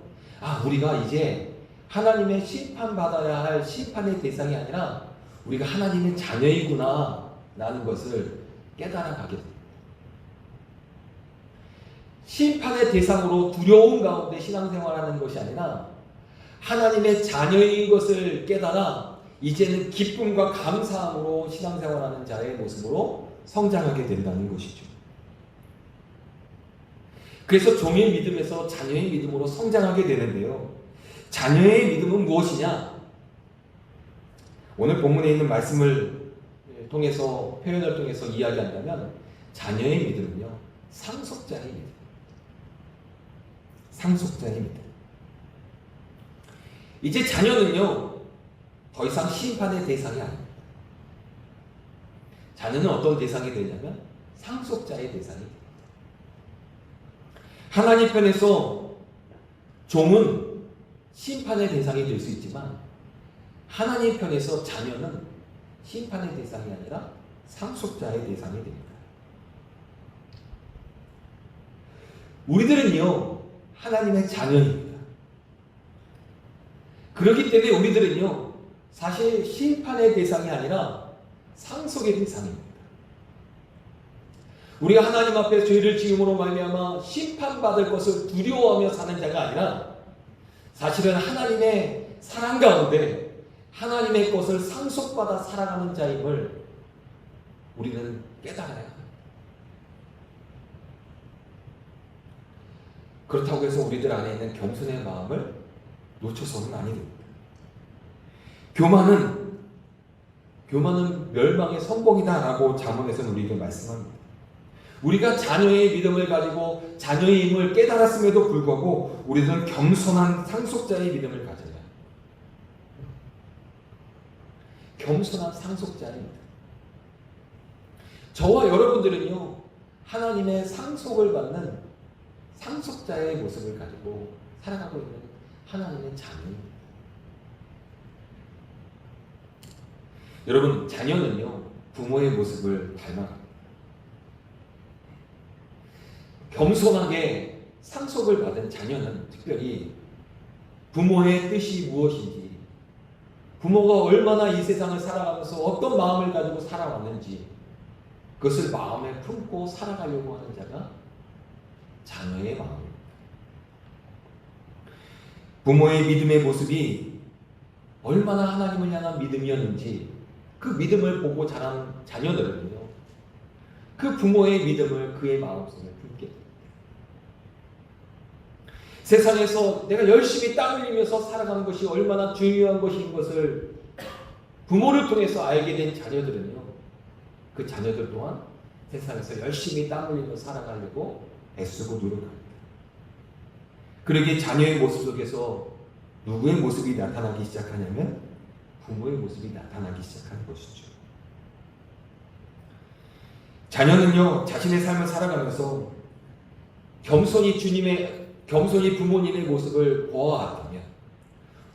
우리가 이제 하나님의 심판받아야 할 심판의 대상이 아니라 우리가 하나님의 자녀이구나 라는 것을 깨달아가게 됩니다. 심판의 대상으로 두려움 가운데 신앙생활하는 것이 아니라 하나님의 자녀인 것을 깨달아 이제는 기쁨과 감사함으로 신앙생활하는 자의 모습으로 성장하게 된다는 것이죠. 그래서 종의 믿음에서 자녀의 믿음으로 성장하게 되는데요. 자녀의 믿음은 무엇이냐? 오늘 본문에 있는 말씀을 통해서 표현을 통해서 이야기한다면 자녀의 믿음은요, 상속자의 믿음. 상속자입니다. 이제 자녀는요, 더 이상 심판의 대상이 아닙니다. 자녀는 어떤 대상이 되냐면 상속자의 대상이 됩니다. 하나님 편에서 종은 심판의 대상이 될 수 있지만 하나님 편에서 자녀는 심판의 대상이 아니라 상속자의 대상이 됩니다. 우리들은요, 하나님의 자녀입니다. 그렇기 때문에 우리들은요, 사실 심판의 대상이 아니라 상속의 대상입니다. 우리가 하나님 앞에 죄를 지음으로 말미암아 심판받을 것을 두려워하며 사는 자가 아니라 사실은 하나님의 사랑 가운데 하나님의 것을 상속받아 살아가는 자임을 우리는 깨달아야 합니다. 그렇다고 해서 우리들 안에 있는 겸손의 마음을 놓쳐서는 아니 됩니다. 교만은 멸망의 선봉이다라고 잠언에서는 우리에게 말씀합니다. 우리가 자녀의 믿음을 가지고 자녀의 힘을 깨달았음에도 불구하고 우리들은 겸손한 상속자의 믿음을 가져야 합니다. 겸손한 상속자입니다. 저와 여러분들은요, 하나님의 상속을 받는 상속자의 모습을 가지고 살아가고 있는 하나님의 자녀입니다. 여러분, 자녀는요, 부모의 모습을 닮아갑니다. 겸손하게 상속을 받은 자녀는 특별히 부모의 뜻이 무엇인지, 부모가 얼마나 이 세상을 살아가면서 어떤 마음을 가지고 살아왔는지 그것을 마음에 품고 살아가려고 하는 자가 자녀의 마음입니다. 부모의 믿음의 모습이 얼마나 하나님을 향한 믿음이었는지 그 믿음을 보고 자란 자녀들은요, 그 부모의 믿음을 그의 마음속에 품게 됩니다. 세상에서 내가 열심히 땀 흘리면서 살아가는 것이 얼마나 중요한 것인 것을 부모를 통해서 알게 된 자녀들은요, 그 자녀들 또한 세상에서 열심히 땀 흘리며 살아가려고 애쓰고 노력합니다. 그러기에 자녀의 모습 속에서 누구의 모습이 나타나기 시작하냐면 부모의 모습이 나타나기 시작하는 것이죠. 자녀는요, 자신의 삶을 살아가면서 겸손히 부모님의 모습을 보아왔다면,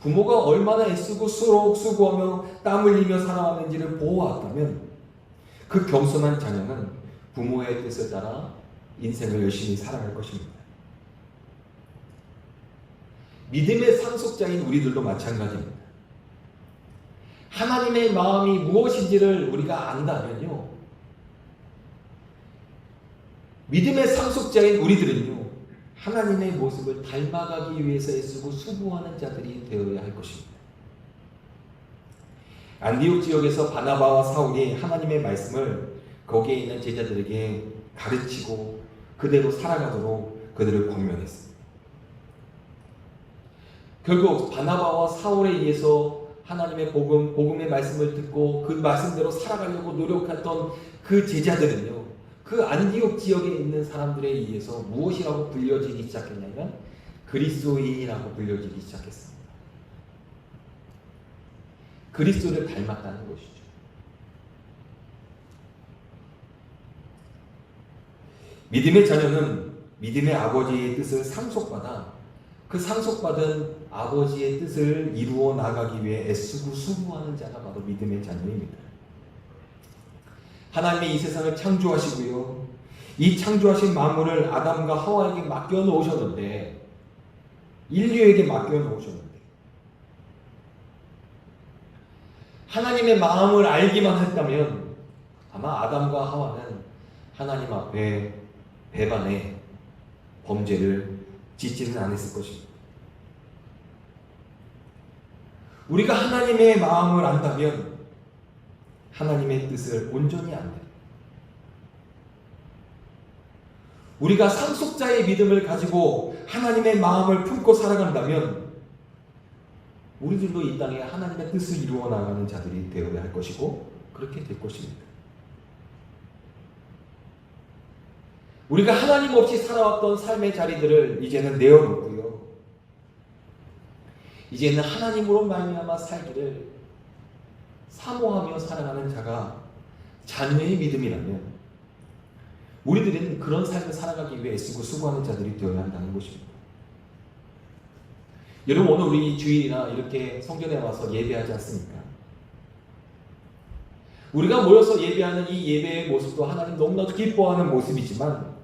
부모가 얼마나 애쓰고 수고하며 땀 흘리며 살아왔는지를 보아왔다면, 그 겸손한 자녀는 부모의 뜻을 따라 인생을 열심히 살아갈 것입니다. 믿음의 상속자인 우리들도 마찬가지입니다. 하나님의 마음이 무엇인지를 우리가 안다면요, 믿음의 상속자인 우리들은요, 하나님의 모습을 닮아가기 위해서 애쓰고 수고하는 자들이 되어야 할 것입니다. 안디옥 지역에서 바나바와 사울이 하나님의 말씀을 거기에 있는 제자들에게 가르치고 그대로 살아가도록 그들을 권면했습니다. 결국 바나바와 사울에 의해서 하나님의 복음의 말씀을 듣고 그 말씀대로 살아가려고 노력했던 그 제자들은요, 그 안디옥 지역에 있는 사람들에 의해서 무엇이라고 불려지기 시작했냐면 그리스도인이라고 불려지기 시작했습니다. 그리스도를 닮았다는 것이죠. 믿음의 자녀는 믿음의 아버지의 뜻을 상속받아 그 상속받은 아버지의 뜻을 이루어 나가기 위해 애쓰고 수고하는 자가 바로 믿음의 자녀입니다. 하나님이 이 세상을 창조하시고요, 이 창조하신 만물을 아담과 하와에게 맡겨 놓으셨는데, 인류에게 맡겨 놓으셨는데, 하나님의 마음을 알기만 했다면 아마 아담과 하와는 하나님 앞에 배반의 범죄를 짓지는 않았을 것입니다. 우리가 하나님의 마음을 안다면 하나님의 뜻을 온전히 안다. 우리가 상속자의 믿음을 가지고 하나님의 마음을 품고 살아간다면 우리들도 이 땅에 하나님의 뜻을 이루어 나가는 자들이 되어야 할 것이고 그렇게 될 것입니다. 우리가 하나님 없이 살아왔던 삶의 자리들을 이제는 내어놓고요, 이제는 하나님으로 말미암아 살기를 사모하며 살아가는 자가 자녀의 믿음이라면 우리들은 그런 삶을 살아가기 위해 애쓰고 수고하는 자들이 되어야 한다는 것입니다. 여러분, 오늘 우리 주일이나 이렇게 성전에 와서 예배하지 않습니까? 우리가 모여서 예배하는 이 예배의 모습도 하나님 너무나도 기뻐하는 모습이지만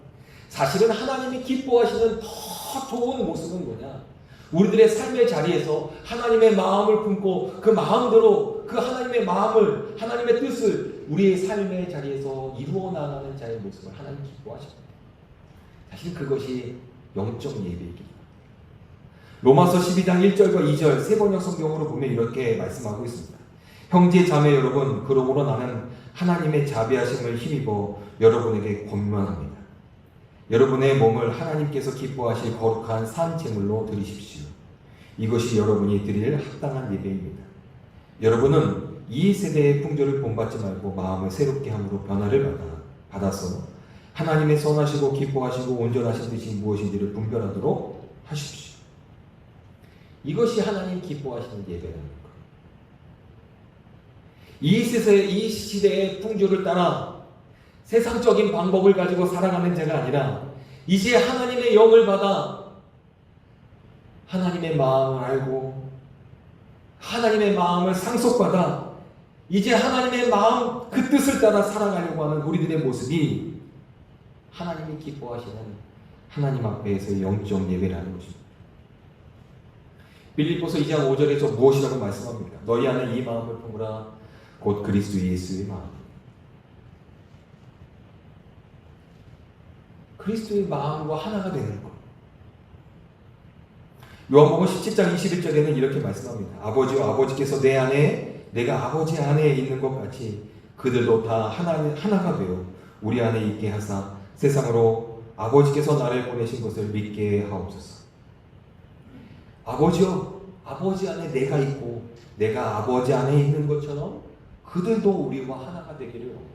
사실은 하나님이 기뻐하시는 더 좋은 모습은 뭐냐? 우리들의 삶의 자리에서 하나님의 마음을 품고 그 마음대로 그 하나님의 마음을, 하나님의 뜻을 우리의 삶의 자리에서 이루어 나가는 자의 모습을 하나님 기뻐하십니다. 사실 그것이 영적 예배이기. 로마서 12장 1절과 2절 세 번역 성경으로 보면 이렇게 말씀하고 있습니다. 형제 자매 여러분, 그러므로 나는 하나님의 자비하심을 힘입어 여러분에게 권면합니다. 여러분의 몸을 하나님께서 기뻐하실 거룩한 산 제물로 드리십시오. 이것이 여러분이 드릴 합당한 예배입니다. 여러분은 이 세대의 풍조를 본받지 말고 마음을 새롭게 함으로 변화를 받아서 하나님의 선하시고 기뻐하시고 온전하신 뜻이 무엇인지를 분별하도록 하십시오. 이것이 하나님 기뻐하시는 예배라는 것. 이 시대의 풍조를 따라 세상적인 방법을 가지고 살아가는 자가 아니라 이제 하나님의 영을 받아 하나님의 마음을 알고 하나님의 마음을 상속받아 이제 하나님의 마음 그 뜻을 따라 살아가려고 하는 우리들의 모습이 하나님이 기뻐하시는 하나님 앞에서의 영적 예배라는 것입니다. 빌립보서 2장 5절에서 무엇이라고 말씀합니까? 너희 안에 이 마음을 품으라 곧 그리스도 예수의 마음. 그리스도의 마음과 하나가 되는 것. 요한복음 17장 21절에는 이렇게 말씀합니다. 아버지와 아버지께서 내 안에 내가 아버지 안에 있는 것 같이 그들도 다 하나가 되어 우리 안에 있게 하사 세상으로 아버지께서 나를 보내신 것을 믿게 하옵소서. 아버지요, 아버지 안에 내가 있고 내가 아버지 안에 있는 것처럼 그들도 우리와 하나가 되기를 원합니다.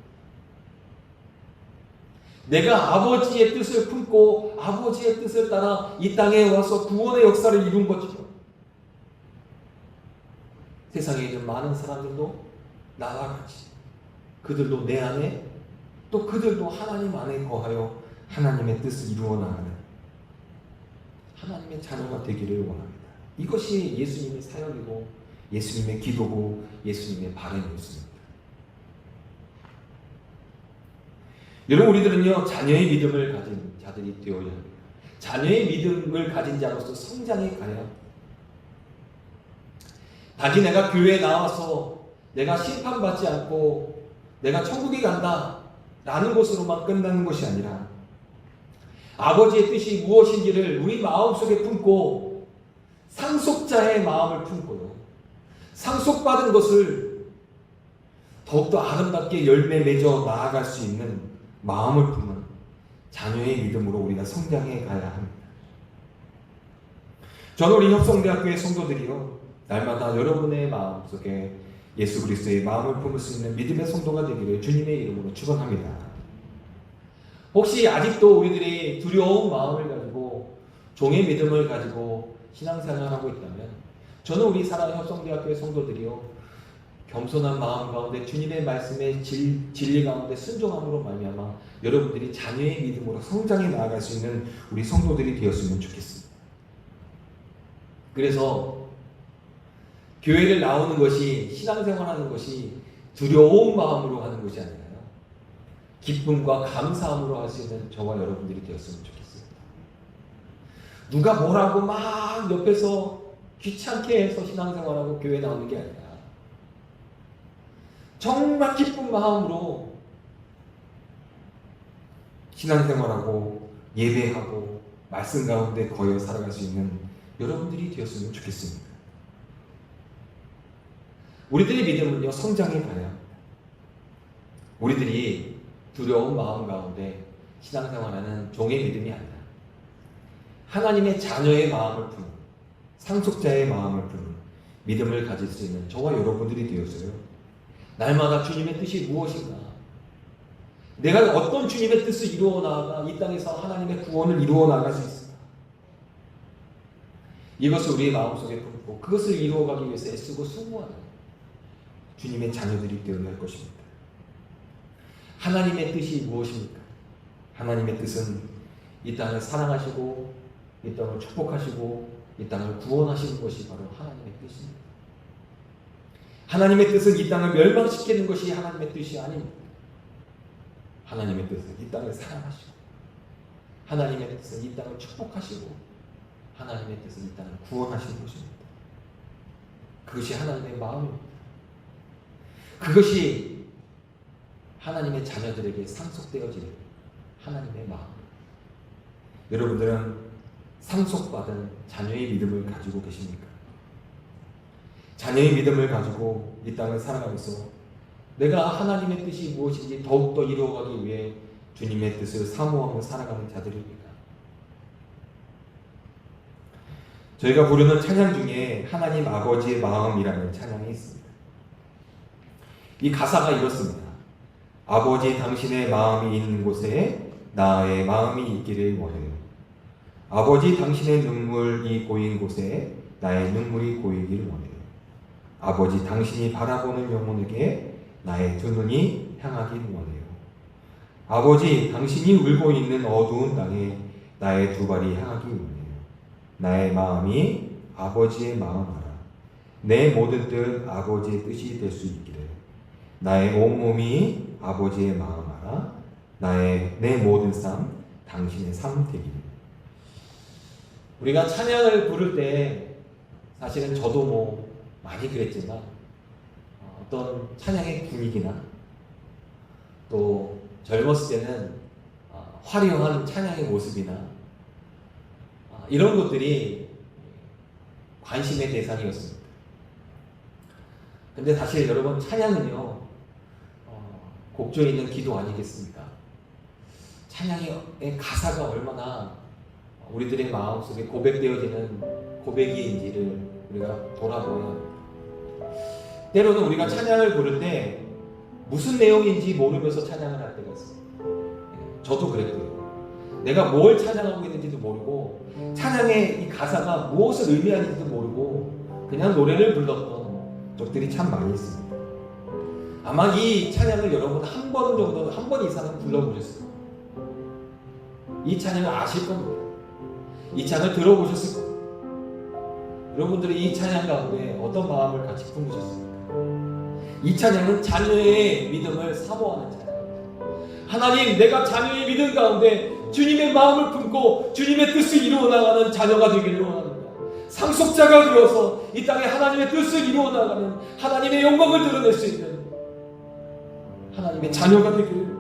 내가 아버지의 뜻을 품고 아버지의 뜻을 따라 이 땅에 와서 구원의 역사를 이룬 것처럼 세상에 있는 많은 사람들도 나와 같이 그들도 내 안에 또 그들도 하나님 안에 거하여 하나님의 뜻을 이루어 나가는 하나님의 자녀가 되기를 원합니다. 이것이 예수님의 사역이고 예수님의 기도고 예수님의 바람이었습니다. 여러분, 우리들은요 자녀의 믿음을 가진 자들이 되어야 합니다. 자녀의 믿음을 가진 자로서 성장해 가야 합니다. 단지 내가 교회에 나와서 내가 심판받지 않고 내가 천국에 간다 라는 것으로만 끝나는 것이 아니라 아버지의 뜻이 무엇인지를 우리 마음속에 품고 상속자의 마음을 품고요, 상속받은 것을 더욱더 아름답게 열매 맺어 나아갈 수 있는 마음을 품은 자녀의 믿음으로 우리가 성장해 가야 합니다. 저는 우리 협성대학교의 성도들이요 날마다 여러분의 마음속에 예수 그리스도의 마음을 품을 수 있는 믿음의 성도가 되기를 주님의 이름으로 축원합니다. 혹시 아직도 우리들이 두려운 마음을 가지고 종의 믿음을 가지고 신앙생활하고 있다면 저는 우리 사랑의 협성대학교의 성도들이요 겸손한 마음 가운데 주님의 말씀의 진리 가운데 순종함으로 말미암아 여러분들이 자녀의 믿음으로 성장해 나아갈 수 있는 우리 성도들이 되었으면 좋겠습니다. 그래서 교회를 나오는 것이, 신앙생활하는 것이 두려운 마음으로 하는 것이 아니라요 기쁨과 감사함으로 할 수 있는 저와 여러분들이 되었으면 좋겠어요. 누가 뭐라고 막 옆에서 귀찮게 해서 신앙생활하고 교회 나오는 게 아니라 정말 기쁜 마음으로 신앙생활하고 예배하고 말씀 가운데 거여 살아갈 수 있는 여러분들이 되었으면 좋겠습니다. 우리들의 믿음은요 성장해 가야 합니다. 우리들이 두려운 마음 가운데 신앙생활하는 종의 믿음이 아니라 하나님의 자녀의 마음을 품은 상속자의 마음을 품은 믿음을 가질 수 있는 저와 여러분들이 되었어요. 날마다 주님의 뜻이 무엇인가? 내가 어떤 주님의 뜻을 이루어 나아가 이 땅에서 하나님의 구원을 이루어 나갈 수 있을까? 이것을 우리의 마음속에 품고 그것을 이루어가기 위해서 애쓰고 수고하는 주님의 자녀들이 되어야 할 것입니다. 하나님의 뜻이 무엇입니까? 하나님의 뜻은 이 땅을 사랑하시고 이 땅을 축복하시고 이 땅을 구원하시는 것이 바로 하나님의 뜻입니다. 하나님의 뜻은 이 땅을 멸망시키는 것이 하나님의 뜻이 아닙니다. 하나님의 뜻은 이 땅을 사랑하시고 하나님의 뜻은 이 땅을 축복하시고 하나님의 뜻은 이 땅을 구원하시는 것입니다. 그것이 하나님의 마음입니다. 그것이 하나님의 자녀들에게 상속되어지는 하나님의 마음. 여러분들은 상속받은 자녀의 믿음을 가지고 계십니까? 자녀의 믿음을 가지고 이 땅을 살아가면서 내가 하나님의 뜻이 무엇인지 더욱더 이루어가기 위해 주님의 뜻을 사모하며 살아가는 자들입니까? 저희가 부르는 찬양 중에 하나님 아버지의 마음이라는 찬양이 있습니다. 이 가사가 이렇습니다. 아버지 당신의 마음이 있는 곳에 나의 마음이 있기를 원해요. 아버지 당신의 눈물이 고인 곳에 나의 눈물이 고이길 원해요. 아버지 당신이 바라보는 영혼에게 나의 두 눈이 향하길 원해요. 아버지 당신이 울고 있는 어두운 땅에 나의 두 발이 향하길 원해요. 나의 마음이 아버지의 마음 알아. 내 모든 뜻 아버지의 뜻이 될 수 있기를. 나의 온몸이 아버지의 마음 알아. 내 모든 삶 당신의 삶 되기를. 우리가 찬양을 부를 때 사실은 저도 많이 그랬지만 어떤 찬양의 분위기나 또 젊었을 때는 화려한 찬양의 모습이나 이런 것들이 관심의 대상이었습니다. 근데 사실 여러분 찬양은요 곡조에 있는 기도 아니겠습니까? 찬양의 가사가 얼마나 우리들의 마음속에 고백되어지는 고백인지를 우리가 돌아보아야 합니다. 때로는 우리가 찬양을 부를 때 무슨 내용인지 모르면서 찬양을 할 때가 있습니다. 저도 그랬고요. 내가 뭘 찬양하고 있는지도 모르고 찬양의 이 가사가 무엇을 의미하는지도 모르고 그냥 노래를 불렀던 적들이 참 많이 있습니다. 아마 이 찬양을 여러분 한 번 정도, 한 번 이상은 불러보셨을 겁니다. 이 찬양을 아실 겁니다. 이 찬양을 들어보셨을 겁니다. 여러분들이 이 찬양 가운데 어떤 마음을 같이 품으셨습니까? 이 찬양은 자녀의 믿음을 사모하는 찬양입니다. 하나님, 내가 자녀의 믿음 가운데 주님의 마음을 품고 주님의 뜻을 이루어 나가는 자녀가 되기를 원합니다. 상속자가 되어서 이 땅에 하나님의 뜻을 이루어 나가는 하나님의 영광을 드러낼 수 있는 하나님의 자녀가 되기를 원합니다.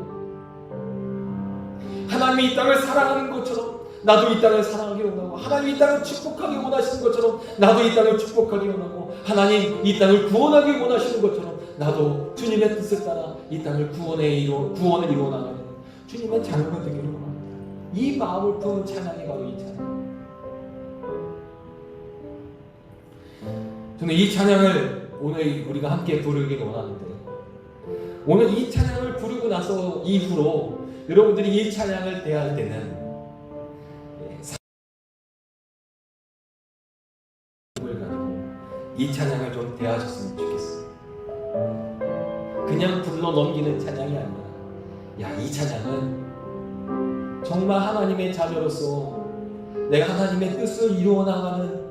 하나님이 이 땅을 사랑하는 것처럼 나도 이 땅을 사랑하기 원하고, 하나님이 이 땅을 축복하기 원하시는 것처럼 나도 이 땅을 축복하기 원하고, 하나님 이 땅을 구원하기 원하시는 것처럼 나도 주님의 뜻을 따라 이 땅을 구원을 이루어 나가는 주님의 자녀가 되기를 원합니다. 이 마음을 품은 찬양이 바로 이 찬양. 저는 이 찬양을 오늘 우리가 함께 부르기를 원하는데, 오늘 이 찬양을 부르고 나서 이후로 여러분들이 이 찬양을 대할 때는 이 찬양을 좀 대하셨으면 좋겠어요. 그냥 불러 넘기는 찬양이 아니라, 야, 이 찬양은 정말 하나님의 자녀로서 내가 하나님의 뜻을 이루어 나가는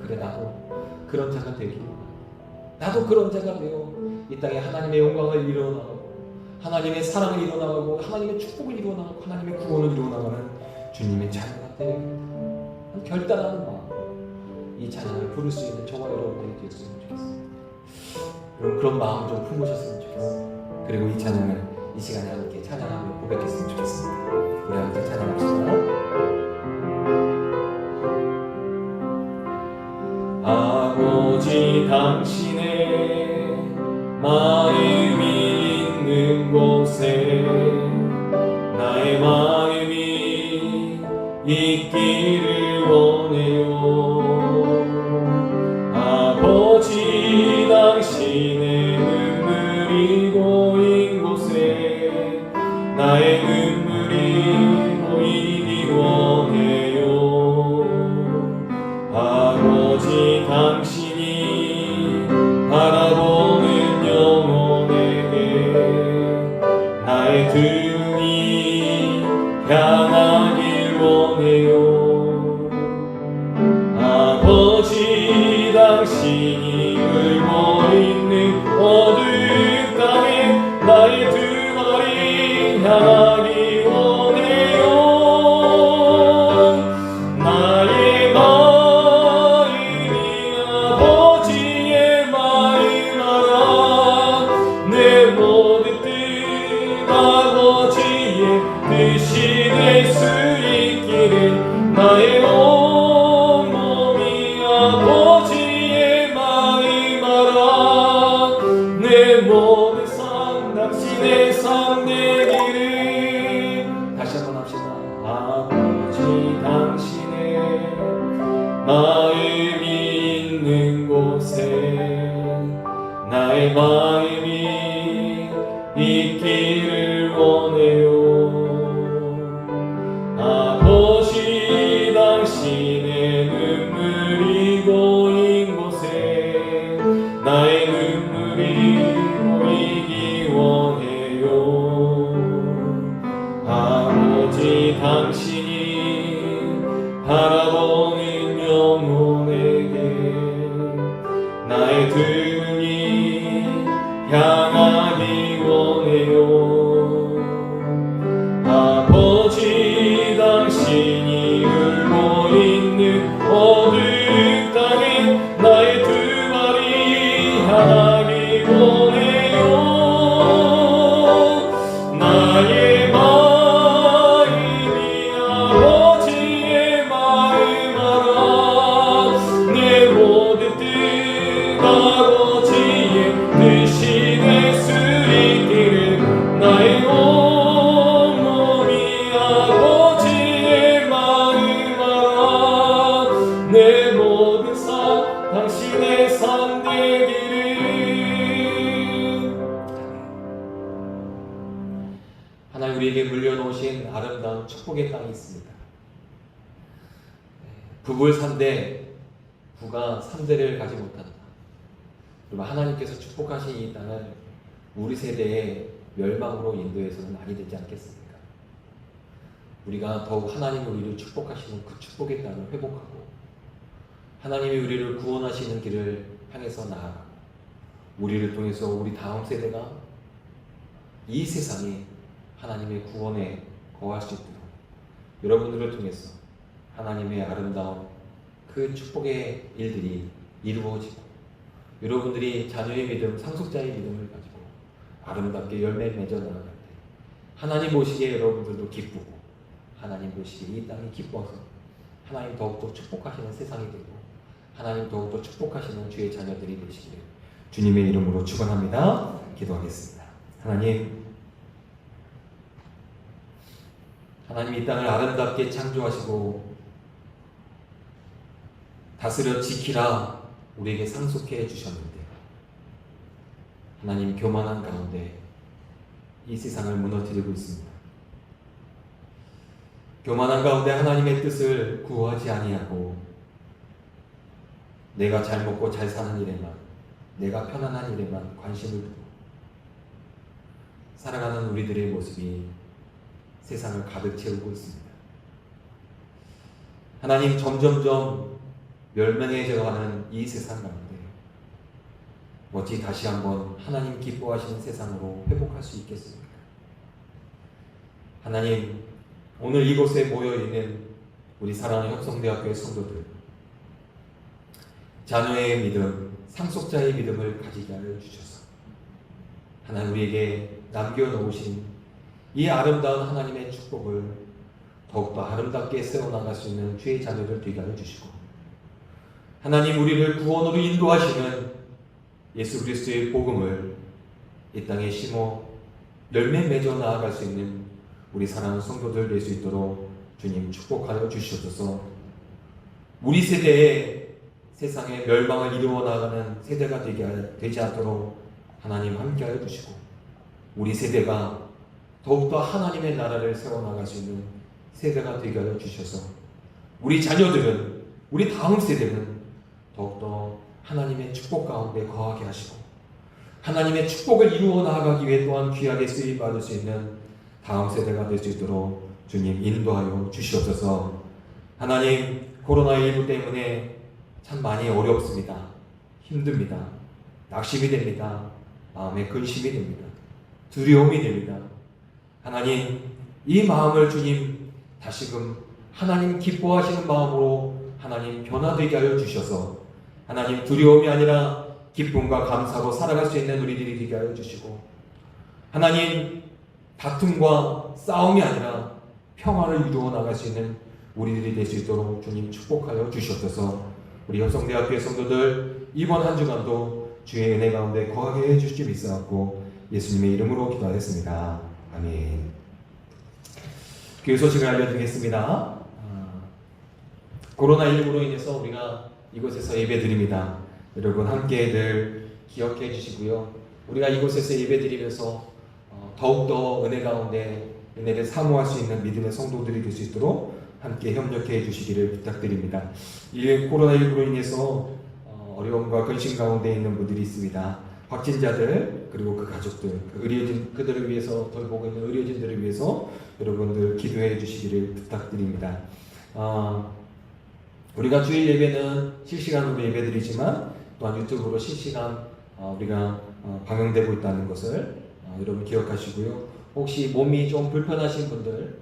그래, 나도 그런 자가 되기를 원합니다. 나도 그런 자가 되어 이 땅에 하나님의 영광을 이루어 나가고, 하나님의 사랑을 이루어 나가고, 하나님의 축복을 이루어 나가고, 하나님의 구원을 이루어 나가는 주님의 자녀가 되어야 됩니다. 결단하는 마음, 이 찬양을 부를 수 있는 저와 여러분들이 되었으면 좋겠습니다. 그럼 그런 마음 좀 품으셨으면 좋겠습니다. 그리고 이 찬양을 이 시간에 함께 찬양하며 고백했으면 좋겠습니다. 우리 함께 찬양합시다. 아버지 당신의 마음이 있는 곳에 나의 마음이 있기를 원해요. 아버지 당신의 눈물이 고인 곳에 나의 눈물이 보이기 등이 향하길 원해요. 아버지 당신이 울고 있는 어두운 땅에 나의 두 머리 향하기 원해요. 나의 마음이 아버지의 마음 알아. 내 모든 뜻 아버지의 뜻이 될 수 있기를. 나의 온 몸이 아버지의 마음 알아. 내 모든 삶 당신의 삶 되기를. 다시 한번 합시다. 아버지 당신의 마음이 있는 곳에 나의 마음이 있기를 원해요. 아버지 당신의 눈물이 고인 곳에 나의 눈물이 고이기 원해요. 아버지 당신이 바라보는 영혼에게 나의 등이 향하기 원해요. 아버지 당신이 울고 있는 어두운 땅에 나의 두 발이 향하기 원해요. 나의 마음이 아버지의 마음 알아. 내 모든 뜻 아버지의 뜻이 될 수 있기를. 나의 온 몸이 아버지의 마음 알아. 내 모든 삶 당신의 삶 되기를. 하나님 우리에게 물려놓으신 아름다운 축복의 땅이 있습니다. 부부를 산대 부가 3대를 가지 못한다. 그러면 하나님께서 축복하신 이 땅을 우리 세대의 멸망으로 인도해서는 아니 되지 않겠습니까? 우리가 더욱 하나님이 우리를 축복하시는 그 축복의 땅을 회복하고 하나님이 우리를 구원하시는 길을 향해서 나아가고 우리를 통해서 우리 다음 세대가 이 세상에 하나님의 구원에 거할 수 있도록 여러분들을 통해서 하나님의 아름다운 그 축복의 일들이 이루어지고 여러분들이 자녀의 믿음, 상속자의 믿음을 가지고 아름답게 열매 맺어 나아갈 때 하나님 보시기에 여러분들도 기쁘고 하나님 보시기에 이 땅이 기뻐서 하나님 더욱더 축복하시는 세상이 되고 하나님 더욱더 축복하시는 주의 자녀들이 되시기를 주님의 이름으로 축원합니다. 기도하겠습니다. 하나님 이 땅을 아름답게 창조하시고 다스려 지키라 우리에게 상속해 주셨는데 하나님 교만한 가운데 이 세상을 무너뜨리고 있습니다. 교만한 가운데 하나님의 뜻을 구하지 아니하고 내가 잘 먹고 잘 사는 일에만 내가 편안한 일에만 관심을 두고 살아가는 우리들의 모습이 세상을 가득 채우고 있습니다. 하나님 점점점 멸망해져가는 이 세상 가운데 어찌 다시 한번 하나님 기뻐하시는 세상으로 회복할 수 있겠습니까? 하나님 오늘 이곳에 모여있는 우리 사랑하는 협성대학교의 성도들 자녀의 믿음, 상속자의 믿음을 가지게 하여 주셔서 하나님 우리에게 남겨놓으신 이 아름다운 하나님의 축복을 더욱더 아름답게 세워나갈 수 있는 주의 자녀들 되게 하여 주시고 하나님 우리를 구원으로 인도하시는 예수 그리스도의 복음을 이 땅에 심어 열매 맺어 나아갈 수 있는 우리 사랑하는 성도들 될 수 있도록 주님 축복하여 주시옵소서. 우리 세대에 세상의 멸망을 이루어 나가는 세대가 되지 않도록 하나님 함께하여 주시고 우리 세대가 더욱더 하나님의 나라를 세워나갈 수 있는 세대가 되게 하여 주셔서 우리 자녀들은 우리 다음 세대는 더욱더 하나님의 축복 가운데 거하게 하시고 하나님의 축복을 이루어 나아가기 위해 또한 귀하게 쓰임받을 수 있는 다음 세대가 될 수 있도록 주님 인도하여 주시옵소서. 하나님, 코로나19 때문에 참 많이 어렵습니다. 힘듭니다. 낙심이 됩니다. 마음에 근심이 됩니다. 두려움이 됩니다. 하나님, 이 마음을 주님 다시금 하나님 기뻐하시는 마음으로 하나님 변화되게 하여 주셔서 하나님 두려움이 아니라 기쁨과 감사로 살아갈 수 있는 우리들이 되게 하여 주시고 하나님 다툼과 싸움이 아니라 평화를 이루어 나갈 수 있는 우리들이 될 수 있도록 주님 축복하여 주시옵소서. 우리 협성대학교의 성도들 이번 한 주간도 주의 은혜 가운데 거하게 해주실 줄 믿사옵고 예수님의 이름으로 기도하겠습니다. 아멘. 교회 소식을 알려드리겠습니다. 코로나19로 인해서 우리가 이곳에서 예배드립니다. 여러분 함께 늘 기억해 주시고요. 우리가 이곳에서 예배드리면서 더욱더 은혜 가운데 은혜를 사모할 수 있는 믿음의 성도들이 될 수 있도록 함께 협력해 주시기를 부탁드립니다. 이 코로나19로 인해서 어려움과 근심 가운데 있는 분들이 있습니다. 확진자들 그리고 그 가족들, 그들을 위해서 돌보고 있는 의료진들을 위해서 여러분들 기도해 주시기를 부탁드립니다. 우리가 주일 예배는 실시간으로 예배드리지만 또한 유튜브로 실시간 우리가 방영되고 있다는 것을 여러분 기억하시고요. 혹시 몸이 좀 불편하신 분들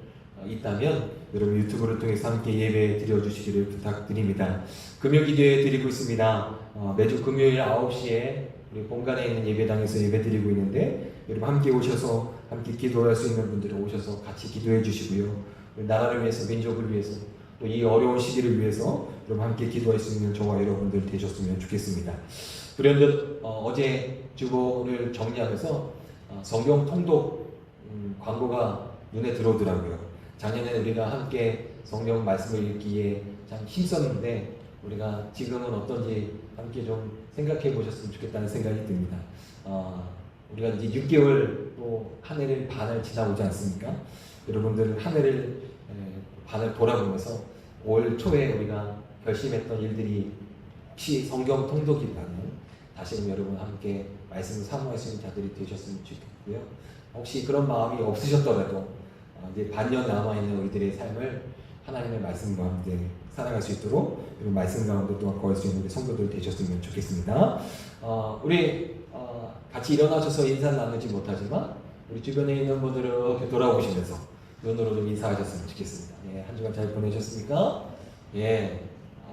있다면 여러분 유튜브를 통해서 함께 예배 드려주시기를 부탁드립니다. 금요 기도회 드리고 있습니다. 매주 금요일 9시에 우리 본관에 있는 예배당에서 예배 드리고 있는데 여러분 함께 오셔서 함께 기도할 수 있는 분들은 오셔서 같이 기도해 주시고요. 나라를 위해서 민족을 위해서 또 이 어려운 시기를 위해서 여러분 함께 기도할 수 있는 저와 여러분들 되셨으면 좋겠습니다. 그런데 어제 주보를 정리하면서 성경 통독 광고가 눈에 들어오더라고요. 작년에 우리가 함께 성경 말씀을 읽기에 참 힘썼는데 우리가 지금은 어떤지 함께 좀 생각해 보셨으면 좋겠다는 생각이 듭니다. 우리가 이제 6개월 또 한 해를 반을 지나오지 않습니까? 여러분들 한 해를 반을 돌아보면서 올 초에 우리가 결심했던 일들이 혹시 성경 통독이라면 다시금 여러분 함께 말씀을 사모할 수 있는 자들이 되셨으면 좋겠고요. 혹시 그런 마음이 없으셨더라도 이제 반년 남아있는 우리들의 삶을 하나님의 말씀과 함께 살아갈 수 있도록 그리고 말씀 가운데 또한 거할 수 있는 우리 성도들 되셨으면 좋겠습니다. 우리 같이 일어나셔서 인사 나누지 못하지만 우리 주변에 있는 분들을 이렇게 돌아보시면서 눈으로 좀 인사하셨으면 좋겠습니다. 예, 한 주간 잘 보내셨습니까? 예,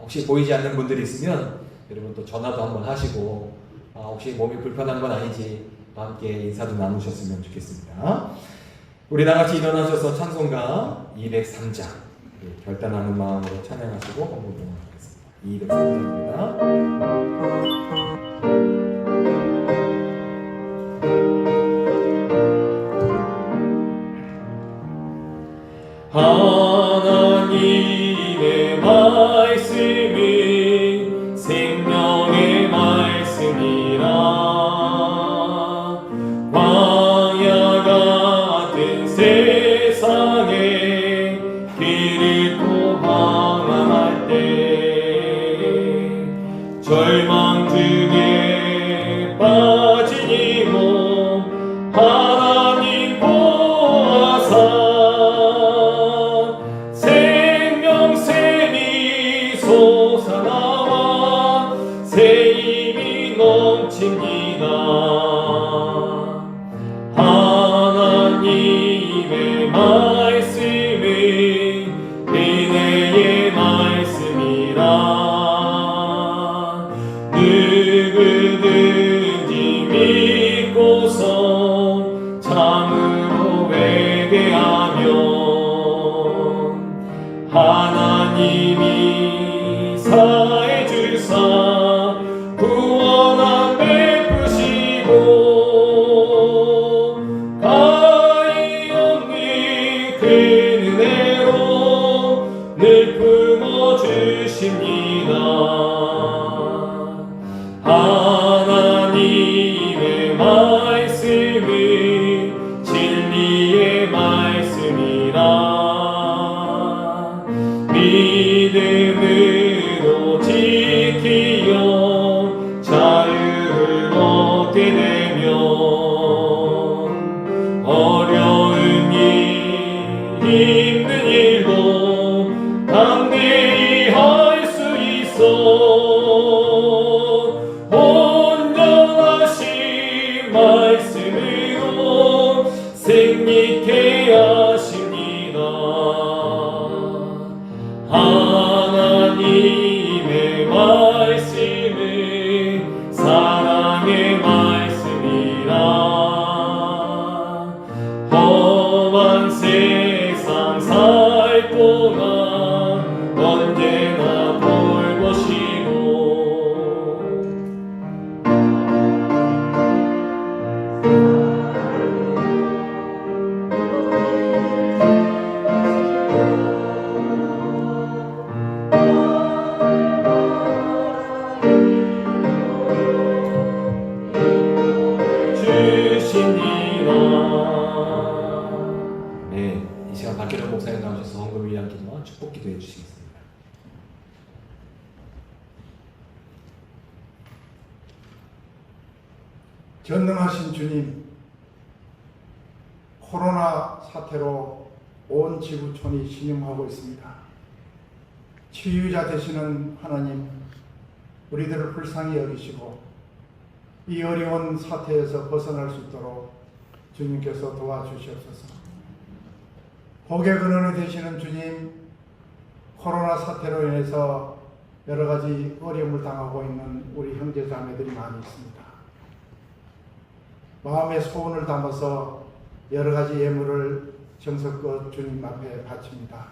혹시 보이지 않는 분들이 있으면 여러분 또 전화도 한번 하시고 혹시 몸이 불편한 건 아닌지 함께 인사도 나누셨으면 좋겠습니다. 우리 다같이 일어나셔서 찬송가 203장 결단하는 마음으로 찬양하시고 헌금을 하겠습니다. 203장입니다. 하나님의 말씀은 생명의 말씀이라 광야 같은 세상에 길을 또 방황할 때 절망 중에 빠진 이 몸 하나님 보아사 솟아나와 새 힘이 넘칩니다. 하나님의 말씀은 은혜의 말씀이라 누구든지 믿고서 참으로 회개하면 하나님이 사해 주사 구원함 베푸시고 가히 없는 그 은혜로 늘 품어주십니다. 하나님의 말씀은 진리의 말씀이라 믿음 힘든 일도 담대히 할 수 있어 온전하신 말씀으로 생기게 하십니다. 하나님의 말씀은 사랑의 말씀이라 험한 세상 살 동안 언제나 볼 것이고 주시니라. 네, 이 시간 박혜련 목사님 나오셔서 헌금 위한 기도와 축복 기도해 주시겠습니다. 전능하신 주님, 코로나 사태로 온 지구촌이 신음하고 있습니다. 치유자 되시는 하나님, 우리들을 불쌍히 여기시고 이 어려운 사태에서 벗어날 수 있도록 주님께서 도와주시옵소서. 복의 근원이 되시는 주님, 코로나 사태로 인해서 여러 가지 어려움을 당하고 있는 우리 형제 자매들이 많이 있습니다. 마음의 소원을 담아서 여러 가지 예물을 정성껏 주님 앞에 바칩니다.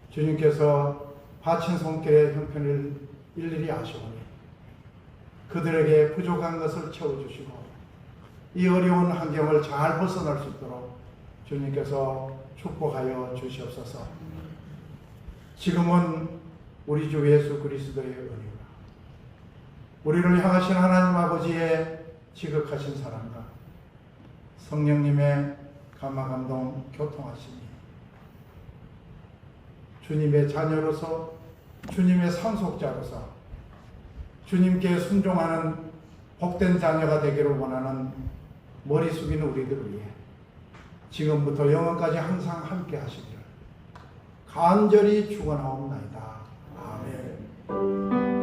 주님께서 바친 손길의 형편을 일일이 아시오니 그들에게 부족한 것을 채워주시고 이 어려운 환경을 잘 벗어날 수 있도록 주님께서 축복하여 주시옵소서. 지금은 우리 주 예수 그리스도의 은혜와 우리를 향하신 하나님 아버지의 지극하신 사랑과 성령님의 감화감동 교통하심이 주님의 자녀로서 주님의 상속자로서 주님께 순종하는 복된 자녀가 되기를 원하는 머리 숙이는 우리들을 위해 지금부터 영원까지 항상 함께 하시기를 간절히 축원하옵나이다. 아멘.